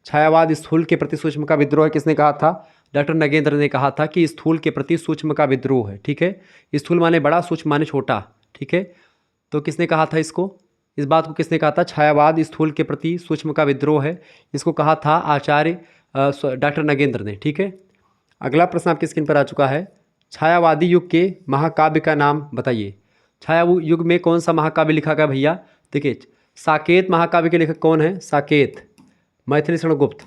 छायावाद स्थूल के प्रति सूक्ष्म का विद्रोह किसने कहा था, डॉक्टर नगेंद्र ने कहा था कि स्थूल के प्रति सूक्ष्म का विद्रोह है, ठीक है। स्थूल माने बड़ा, सूक्ष्म माने छोटा, ठीक है। तो किसने कहा था इसको, इस बात को किसने कहा था, छायावाद स्थूल के प्रति सूक्ष्म का विद्रोह है, इसको कहा था आचार्य डॉक्टर नगेंद्र ने, ठीक है। अगला प्रश्न आपकी स्क्रीन पर आ चुका है, छायावादी युग के महाकाव्य का नाम बताइए। छाया युग में कौन सा महाकाव्य लिखा गया भैया, देखिए साकेत महाकाव्य के लेखक कौन है, साकेत, मैथिली शरण गुप्त,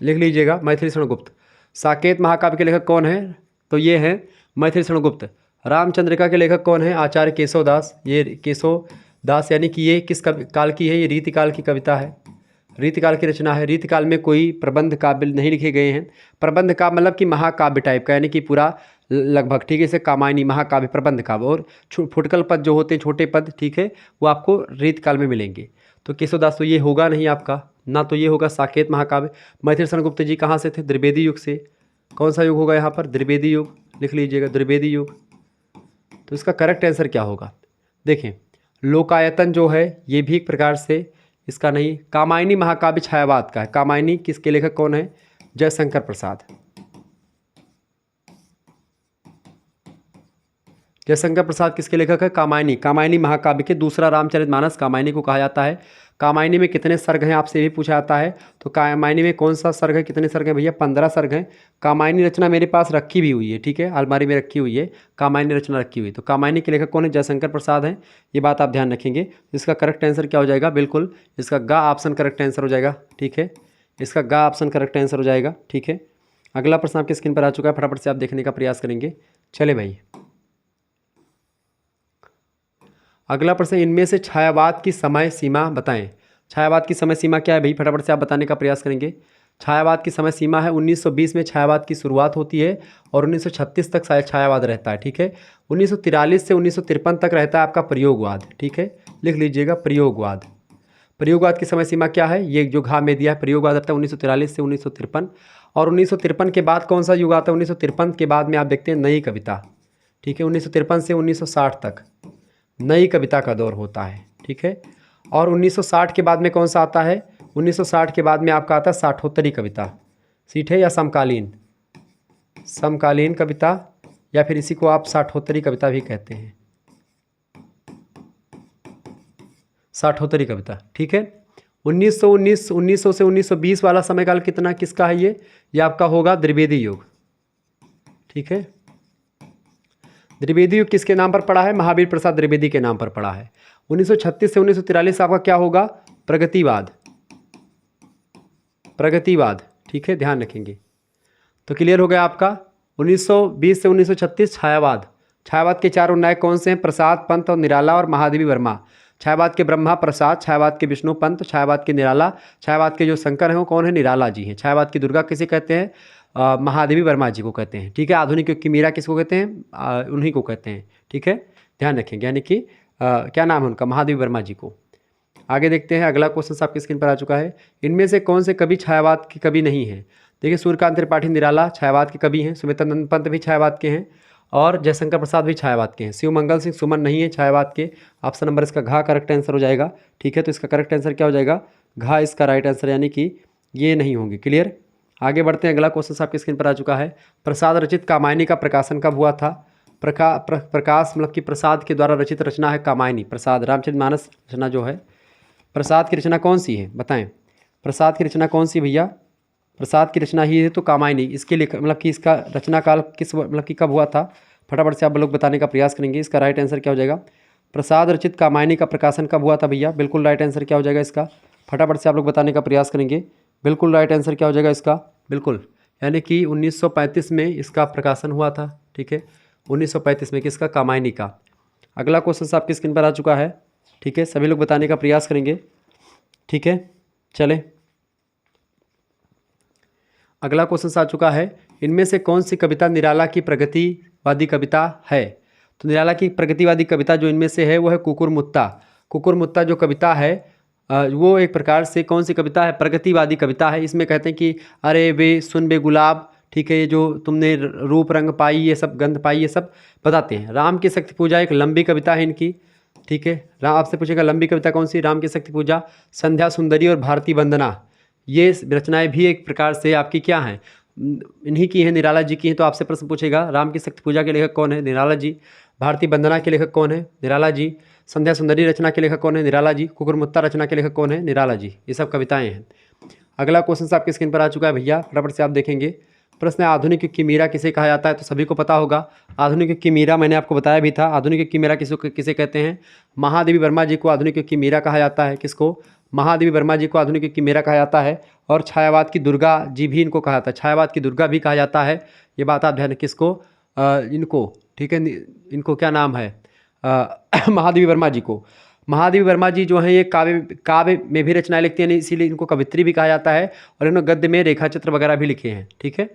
लिख लीजिएगा मैथिली शरण गुप्त। साकेत महाकाव्य के लेखक कौन है, तो ये हैं मैथिली शरण गुप्त। रामचंद्रिका के लेखक कौन है, आचार्य केशव दास। ये केशव दास यानी कि ये किस काल की है, ये रीतिकाल की कविता है, रीतिकाल की रचना है। रीतिकाल में कोई प्रबंध काव्य नहीं लिखे गए हैं। प्रबंध काव्य मतलब कि महाकाव्य टाइप का, यानी कि पूरा लगभग, ठीक है। इसे कामायनी महाकाव्य, प्रबंध काव्य, और फुटकल पद जो होते हैं छोटे पद, ठीक है, वो आपको रीतिकाल में मिलेंगे। तो केशवदास तो ये होगा नहीं आपका, ना तो ये होगा साकेत महाकाव्य। मैथिली शरण गुप्त जी कहाँ से थे, द्विवेदी युग से। कौन सा युग होगा यहाँ पर, द्विवेदी युग, लिख लीजिएगा द्विवेदी युग। तो इसका करेक्ट आंसर क्या होगा, देखें लोकायतन जो है ये भी एक प्रकार से इसका नहीं। कामायनी महाकाव्य छायावाद का है। कामायनी किसके लेखक कौन है, जयशंकर प्रसाद। जयशंकर प्रसाद किसके लेखक है, कामायनी। कामायनी महाकाव्य के दूसरा रामचरितमानस कामायनी को कहा जाता है। कामायनी में कितने सर्ग हैं आपसे भी पूछा जाता है, तो कामायनी में कौन सा सर्ग है, कितने सर्ग हैं भैया, 15 सर्ग हैं। कामायनी रचना मेरे पास रखी भी हुई है, ठीक है, अलमारी में रखी हुई है, कामायनी रचना रखी हुई है। तो कामायनी के लेखक कौन है, जयशंकर प्रसाद हैं, ये बात आप ध्यान रखेंगे। इसका करेक्ट आंसर क्या हो जाएगा, बिल्कुल इसका गा ऑप्शन करेक्ट आंसर हो जाएगा, ठीक है। इसका गा ऑप्शन करेक्ट आंसर हो जाएगा, ठीक है। अगला प्रश्न आपकी स्क्रीन पर आ चुका है, फटाफट से आप देखने का प्रयास करेंगे। चले भाई, अगला प्रश्न, इनमें से छायावाद की समय सीमा बताएं। छायावाद की समय सीमा क्या है भाई, फटाफट से आप बताने का प्रयास करेंगे। छायावाद की समय सीमा है 1920 में छायावाद की शुरुआत होती है और 1936 तक शायद छायावाद रहता है, ठीक है। 1943 से 1953 तक रहता है आपका प्रयोगवाद, ठीक है, लिख लीजिएगा प्रयोगवाद। प्रयोगवाद की समय सीमा क्या है, ये जो घा में दिया है, प्रयोगवाद रहता है 1943 से 1953। और 1953 के बाद कौन सा युग आता है, 1953 के बाद में आप देखते हैं नई कविता, ठीक है। 1953 से 1960 तक नई कविता का दौर होता है, ठीक है। और 1960 के बाद में कौन सा आता है, 1960 के बाद में आपका आता है साठोत्तरी कविता, सीट है, या समकालीन, समकालीन कविता, या फिर इसी को आप साठोत्तरी कविता भी कहते हैं, साठोत्तरी कविता, ठीक है। 1919 से 1920 वाला समयकाल कितना किसका है, ये आपका होगा द्विवेदी युग, ठीक है। द्विवेदी युग किसके नाम पर पड़ा है, महावीर प्रसाद द्विवेदी के नाम पर पड़ा है। 1936 से 1943 आपका क्या होगा, प्रगतिवाद, प्रगतिवाद, ठीक है, ध्यान रखेंगे। तो क्लियर हो गया आपका। 1920 से 1936 छायावाद। छायावाद के चारों नायक कौन से हैं, प्रसाद, पंत और निराला और महादेवी वर्मा। छायावाद के ब्रह्मा प्रसाद, छायावाद के विष्णु पंत, छायावाद के निराला, छायावाद के जो शंकर हैं वो कौन है, निराला जी हैं। छायावाद की दुर्गा किसे कहते हैं, महादेवी वर्मा जी को कहते हैं, ठीक है। आधुनिक युग की मीरा किसको कहते हैं, उन्हीं को कहते हैं, ठीक है, ध्यान रखेंगे। यानी कि क्या नाम है उनका, महादेवी वर्मा जी को। आगे देखते हैं, अगला क्वेश्चन आपकी स्क्रीन पर आ चुका है, इनमें से कौन से कवि छायावाद के कवि नहीं हैं। देखिए सूर्यकांत त्रिपाठी निराला छायावाद के कवि हैं, सुमित्रानंद पंत भी छायावाद के हैं, और जयशंकर प्रसाद भी छायावाद के हैं। शिवमंगल सिंह सुमन नहीं है छायावाद के। ऑप्शन नंबर इसका घा करेक्ट आंसर हो जाएगा, ठीक है। तो इसका करेक्ट आंसर क्या हो जाएगा, घा इसका राइट आंसर, यानी कि ये नहीं होंगे। क्लियर। आगे बढ़ते हैं, अगला क्वेश्चन आपकी स्क्रीन पर आ चुका है। प्रसाद रचित कामायनी का प्रकाशन कब हुआ था? प्रकाश मतलब कि प्रसाद के द्वारा रचित रचना है कामायनी। प्रसाद रामचरितमानस रचना जो है, प्रसाद की रचना कौन सी है बताएं? प्रसाद की रचना कौन सी भैया? प्रसाद की रचना ही है तो कामायनी। इसके लिए मतलब कि इसका रचना काल किस मतलब कि कब हुआ था? फटाफट से आप लोग बताने का प्रयास करेंगे। इसका राइट आंसर क्या हो जाएगा? प्रसाद रचित कामायनी का प्रकाशन कब हुआ था भैया? बिल्कुल राइट आंसर क्या हो जाएगा इसका? फटाफट से आप लोग बताने का प्रयास करेंगे। बिल्कुल राइट आंसर क्या हो जाएगा इसका? बिल्कुल, यानी कि 1935 में इसका प्रकाशन हुआ था। ठीक है, 1935 में किसका? कामायनी का। अगला क्वेश्चन आपकी स्क्रीन पर आ चुका है। ठीक है, सभी लोग बताने का प्रयास करेंगे। ठीक है, चलें। अगला क्वेश्चन आ चुका है। इनमें से कौन सी कविता निराला की प्रगतिवादी कविता है? तो निराला की प्रगतिवादी कविता जो इनमें से है वो है कुकुरमुत्ता। कुकुरमुत्ता जो कविता है वो एक प्रकार से कौन सी कविता है? प्रगतिवादी कविता है। इसमें कहते हैं कि अरे वे सुन बे गुलाब, ठीक है, ये जो तुमने रूप रंग पाई, ये सब गंध पाई, ये सब बताते हैं। राम की शक्ति पूजा एक लंबी कविता है इनकी। ठीक है, राम आपसे पूछेगा लंबी कविता कौन सी? राम की शक्ति पूजा, संध्या सुंदरी और भारती वंदना, ये रचनाएं भी एक प्रकार से आपकी क्या हैं? इन्हीं की हैं, निराला जी की हैं। तो आपसे प्रश्न पूछेगा राम की शक्ति पूजा के लेखक कौन है? निराला जी। भारती वंदना के लेखक कौन है? निराला जी। संध्या सुंदरी रचना के लेखक कौन है? निराला जी। कुकुरमुत्ता रचना के लेखक कौन है? निराला जी। ये सब कविताएं हैं। अगला क्वेश्चन आपकी स्क्रीन पर आ चुका है भैया, फटाफट से आप देखेंगे। प्रश्न है आधुनिक युग की मीरा किसे कहा जाता है? तो सभी को पता होगा आधुनिक युग की मीरा, मैंने आपको बताया भी था। आधुनिक युग की मीरा किसे कहते हैं? महादेवी वर्मा जी को आधुनिक युग की मीरा कहा जाता है। किसको? महादेवी वर्मा जी को आधुनिक युग की मीरा कहा जाता है। और छायावाद की दुर्गा जी भी इनको कहा जाता है, छायावाद की दुर्गा भी कहा जाता है। ये बात आप ध्यान, किसको? इनको, ठीक है, इनको क्या नाम है? महादेवी वर्मा जी को। महादेवी वर्मा जी जो हैं ये काव्य में भी रचनाएं लिखती हैं, इसीलिए इनको कवित्री भी कहा जाता है। और इन्होंने गद्य में रेखा चित्र वगैरह भी लिखे हैं। ठीक है,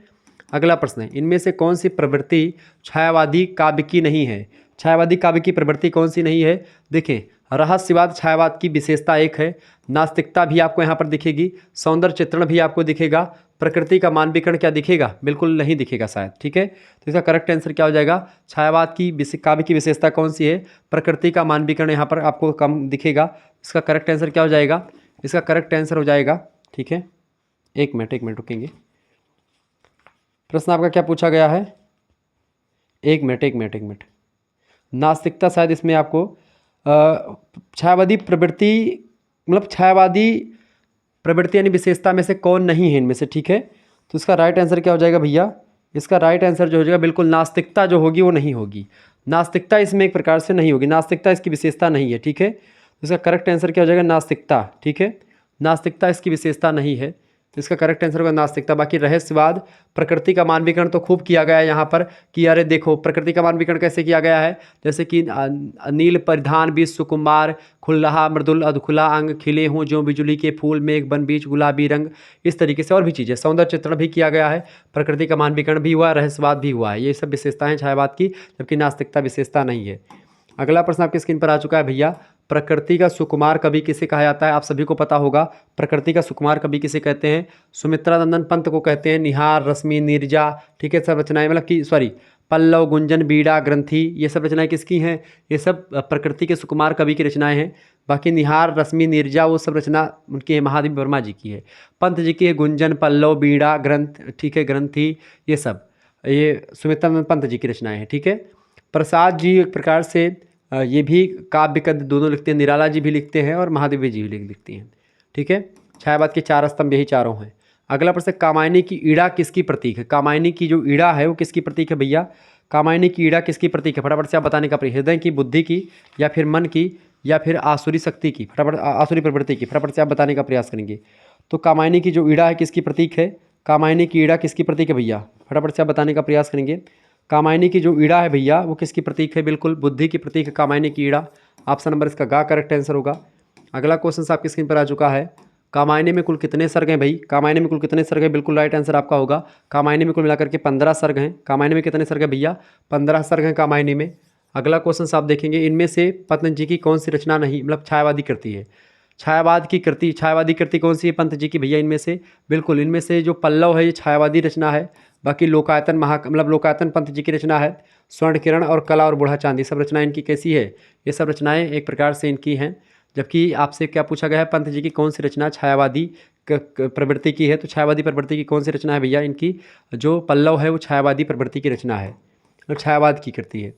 अगला प्रश्न है, इनमें से कौन सी प्रवृत्ति छायावादी काव्य की नहीं है? छायावादी काव्य की प्रवृत्ति कौन सी नहीं है? देखें, रहस्यवाद छायावाद की विशेषता एक है। नास्तिकता भी आपको यहाँ पर दिखेगी। सौंदर्य चित्रण भी आपको दिखेगा। प्रकृति का मानवीकरण क्या दिखेगा? बिल्कुल नहीं दिखेगा शायद। ठीक है, तो इसका करेक्ट आंसर क्या हो जाएगा? छायावाद की काव्य की विशेषता कौन सी है? प्रकृति का मानवीकरण यहाँ पर आपको कम दिखेगा। इसका करेक्ट आंसर क्या हो जाएगा? इसका करेक्ट आंसर हो जाएगा, ठीक है, एक मिनट रुकेंगे। प्रश्न आपका क्या पूछा गया है? एक मिनट। नास्तिकता शायद इसमें आपको छायावादी प्रवृत्ति मतलब छायावादी प्रवृत्ति यानी विशेषता में से कौन नहीं है इनमें से? ठीक है, तो इसका राइट आंसर क्या हो जाएगा भैया? इसका राइट आंसर जो हो जाएगा बिल्कुल नास्तिकता जो होगी वो नहीं होगी। नास्तिकता इसमें एक प्रकार से नहीं होगी, नास्तिकता इसकी विशेषता नहीं है। ठीक है, तो इसका करेक्ट आंसर क्या हो जाएगा? नास्तिकता। ठीक है, नास्तिकता इसकी विशेषता नहीं है, तो इसका करेक्ट आंसर होगा नास्तिकता। बाकी रहस्यवाद, प्रकृति का मानवीकरण तो खूब किया गया है यहाँ पर कि अरे देखो प्रकृति का मानवीकरण कैसे किया गया है, जैसे कि नील परिधान बीच सुकुमार, खुल्लहा मृदुल अधखुला अंग, खिले हों जो बिजुली के फूल, मेघ बन बीच गुलाबी रंग, इस तरीके से और भी चीज़ें, सौंदर्य चित्रण भी किया गया है, प्रकृति का मानवीकरण भी हुआ, रहस्यवाद भी हुआ है। ये सब विशेषताएं छायावाद की, जबकि नास्तिकता विशेषता नहीं है। अगला प्रश्न आपकी स्क्रीन पर आ चुका है भैया, प्रकृति का सुकुमार कवि किसे कहा जाता है? आप सभी को पता होगा प्रकृति का सुकुमार कवि किसे कहते हैं? सुमित्रा नंदन पंत को कहते हैं। निहार, रश्मि, नीरजा, ठीक है, सब रचनाएं मतलब कि पल्लव, गुंजन, बीड़ा, ग्रंथि, ये सब रचनाएं किसकी हैं? ये सब प्रकृति के सुकुमार कवि की रचनाएं हैं। बाकी निहार, रश्मि, नीरजा वो सब रचना उनकी है, महादेवी वर्मा जी की है। पंत जी की है गुंजन, पल्लव, बीड़ा, ग्रंथ, ठीक है, ग्रंथि, ये सब ये सुमित्रा नंदन पंत जी की रचनाएं हैं। ठीक है, प्रसाद जी एक प्रकार से ये भी काव्य कद दोनों लिखते हैं, निराला जी भी लिखते हैं और महादेवी जी भी लिखती हैं। ठीक है, छायावाद के चार स्तंभ यही चारों हैं। अगला प्रश्न, कामायनी की ईड़ा किसकी प्रतीक है? कामायनी की जो ईड़ा है वो किसकी प्रतीक है भैया? कामायनी की ईड़ा किसकी प्रतीक है? फटाफट से आप बताने का प्रयास, हृदय की, बुद्धि की, या फिर मन की, या फिर आसुरी शक्ति की, फटाफट आसुरी प्रवृत्ति की, फटाफट से आप बताने का प्रयास करेंगे। तो कामायनी की जो ईड़ा है किसकी प्रतीक है? कामायनी की ईड़ा किसकी प्रतीक है भैया? फटाफट से आप बताने का प्रयास करेंगे। कामायनी की जो ईड़ा है भैया वो किसकी प्रतीक है? बिल्कुल बुद्धि की प्रतीक है कामायनी की ईड़ा। ऑप्शन नंबर इसका गा करेक्ट आंसर होगा। अगला क्वेश्चन आपकी स्क्रीन पर आ चुका है, कामायनी में कुल कितने सर्ग हैं भाई? कामायनी में कुल कितने सर्ग हैं? बिल्कुल राइट आंसर आपका होगा। कामायनी में कुल मिलाकर के 15 सर्ग हैं। कामायनी में कितने सर्ग हैं भैया? 15 सर्ग हैं कामायनी में। अगला क्वेश्चन आप देखेंगे, इनमें से पंत जी की कौन सी रचना नहीं मतलब छायावादी कृति है? छायावादी कृति कौन सी है पंत जी की भैया इनमें से? बिल्कुल इनमें से जो पल्लव है ये छायावादी रचना है। बाकी लोकायतन लोकायतन पंत जी की रचना है। स्वर्ण किरण और कला और बूढ़ा चांदी सब रचनाएं इनकी कैसी है? ये सब रचनाएं एक प्रकार से इनकी हैं जबकि आपसे क्या पूछा गया है, पंत जी की कौन सी रचना छायावादी प्रवृत्ति की है? तो छायावादी प्रवृत्ति की कौन सी रचना है भैया? इनकी जो पल्लव है वो छायावादी प्रवृत्ति की रचना है, तो छायावाद की कृति है।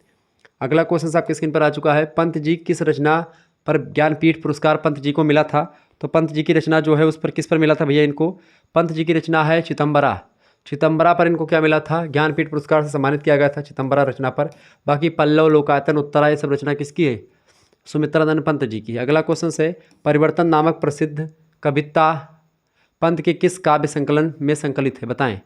अगला क्वेश्चन आपके स्क्रीन पर आ चुका है, पंत जी किस रचना पर ज्ञानपीठ पुरस्कार पंत जी को मिला था? तो पंत जी की रचना जो है उस पर किस पर मिला था भैया इनको? पंत जी की रचना है चितंबरा। चितंबरा पर इनको क्या मिला था? ज्ञानपीठ पुरस्कार से सम्मानित किया गया था चितंबरा रचना पर। बाकी पल्लव, लोकायतन, उत्तरा ये सब रचना किसकी है? सुमित्रानंद पंत जी की। अगला क्वेश्चन है, परिवर्तन नामक प्रसिद्ध कविता पंत के किस काव्य संकलन में संकलित है? बताएं।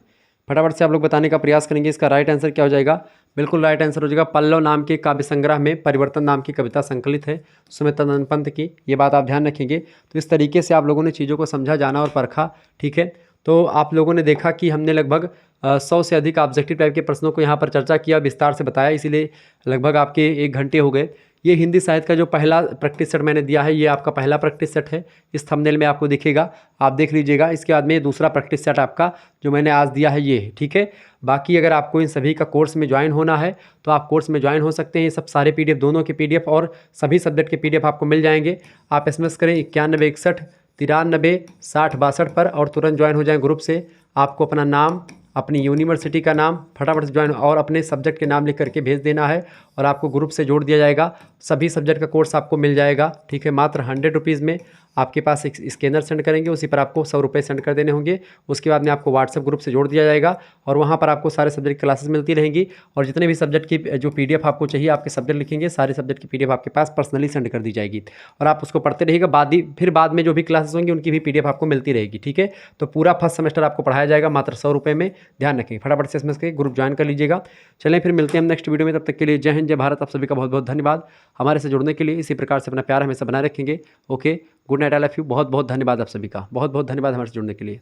फटाफट से आप लोग बताने का प्रयास करेंगे। इसका राइट आंसर क्या हो जाएगा? बिल्कुल राइट आंसर हो जाएगा, पल्लव नाम के काव्य संग्रह में परिवर्तन नाम की कविता संकलित है सुमित्रानंद पंत की। ये बात आप ध्यान रखेंगे। तो इस तरीके से आप लोगों ने चीज़ों को समझा, जाना और परखा, ठीक है। तो आप लोगों ने देखा कि हमने लगभग 100 से अधिक ऑब्जेक्टिव टाइप के प्रश्नों को यहाँ पर चर्चा किया, विस्तार से बताया, इसीलिए लगभग आपके 1 घंटे हो गए। ये हिंदी साहित्य का जो पहला प्रैक्टिस सेट मैंने दिया है, ये आपका पहला प्रैक्टिस सेट है। इस थंबनेल में आपको दिखेगा, आप देख लीजिएगा। इसके बाद में दूसरा प्रैक्टिस सेट आपका जो मैंने आज दिया है ये है, ठीक है। बाकी अगर आपको इन सभी का कोर्स में ज्वाइन होना है तो आप कोर्स में ज्वाइन हो सकते हैं। ये सब सारे PDF, दोनों के PDF और सभी सब्जेक्ट के PDF आपको मिल जाएंगे। आप SMS करें 9161 93 60 62 पर और तुरंत ज्वाइन हो जाएं ग्रुप से। आपको अपना नाम, अपनी यूनिवर्सिटी का नाम फटाफट से ज्वाइन और अपने सब्जेक्ट के नाम लिख करके भेज देना है और आपको ग्रुप से जोड़ दिया जाएगा। सभी सब्जेक्ट का कोर्स आपको मिल जाएगा, ठीक है। मात्र 100 रुपीज़ में आपके पास एक स्कैनर सेंड करेंगे, उसी पर आपको 100 रुपये सेंड कर देने होंगे। उसके बाद में आपको व्हाट्सएप ग्रुप से जोड़ दिया जाएगा और वहाँ पर आपको सारे सब्जेक्ट क्लासेस मिलती रहेंगी। और जितने भी सब्जेक्ट की जो PDF आपको चाहिए, आपके सब्जेक्ट लिखेंगे, सारे सब्जेक्ट की PDF आपके पास पर्सनली सेंड कर दी जाएगी और आप उसको पढ़ते रहिएगा। फिर बाद में जो भी क्लासेस होंगी उनकी भी PDF आपको मिलती रहेगी, ठीक है। तो पूरा फर्स्ट सेमेस्टर आपको पढ़ाया जाएगा मात्र 100 रुपये में। ध्यान रखें, फटाफट से SMS के ग्रुप ज्वाइन कर लीजिएगा। चलें फिर मिलते हैं हम नेक्स्ट वीडियो में। तब तक के लिए जय हिंद, जय भारत। आप सभी का बहुत बहुत धन्यवाद हमारे से जुड़ने के लिए। इसी प्रकार से अपना प्यार हमेशा बनाए रखेंगे। Okay, good night, I love you. बहुत बहुत धन्यवाद आप सभी का, बहुत बहुत धन्यवाद हमारे से जुड़ने के लिए।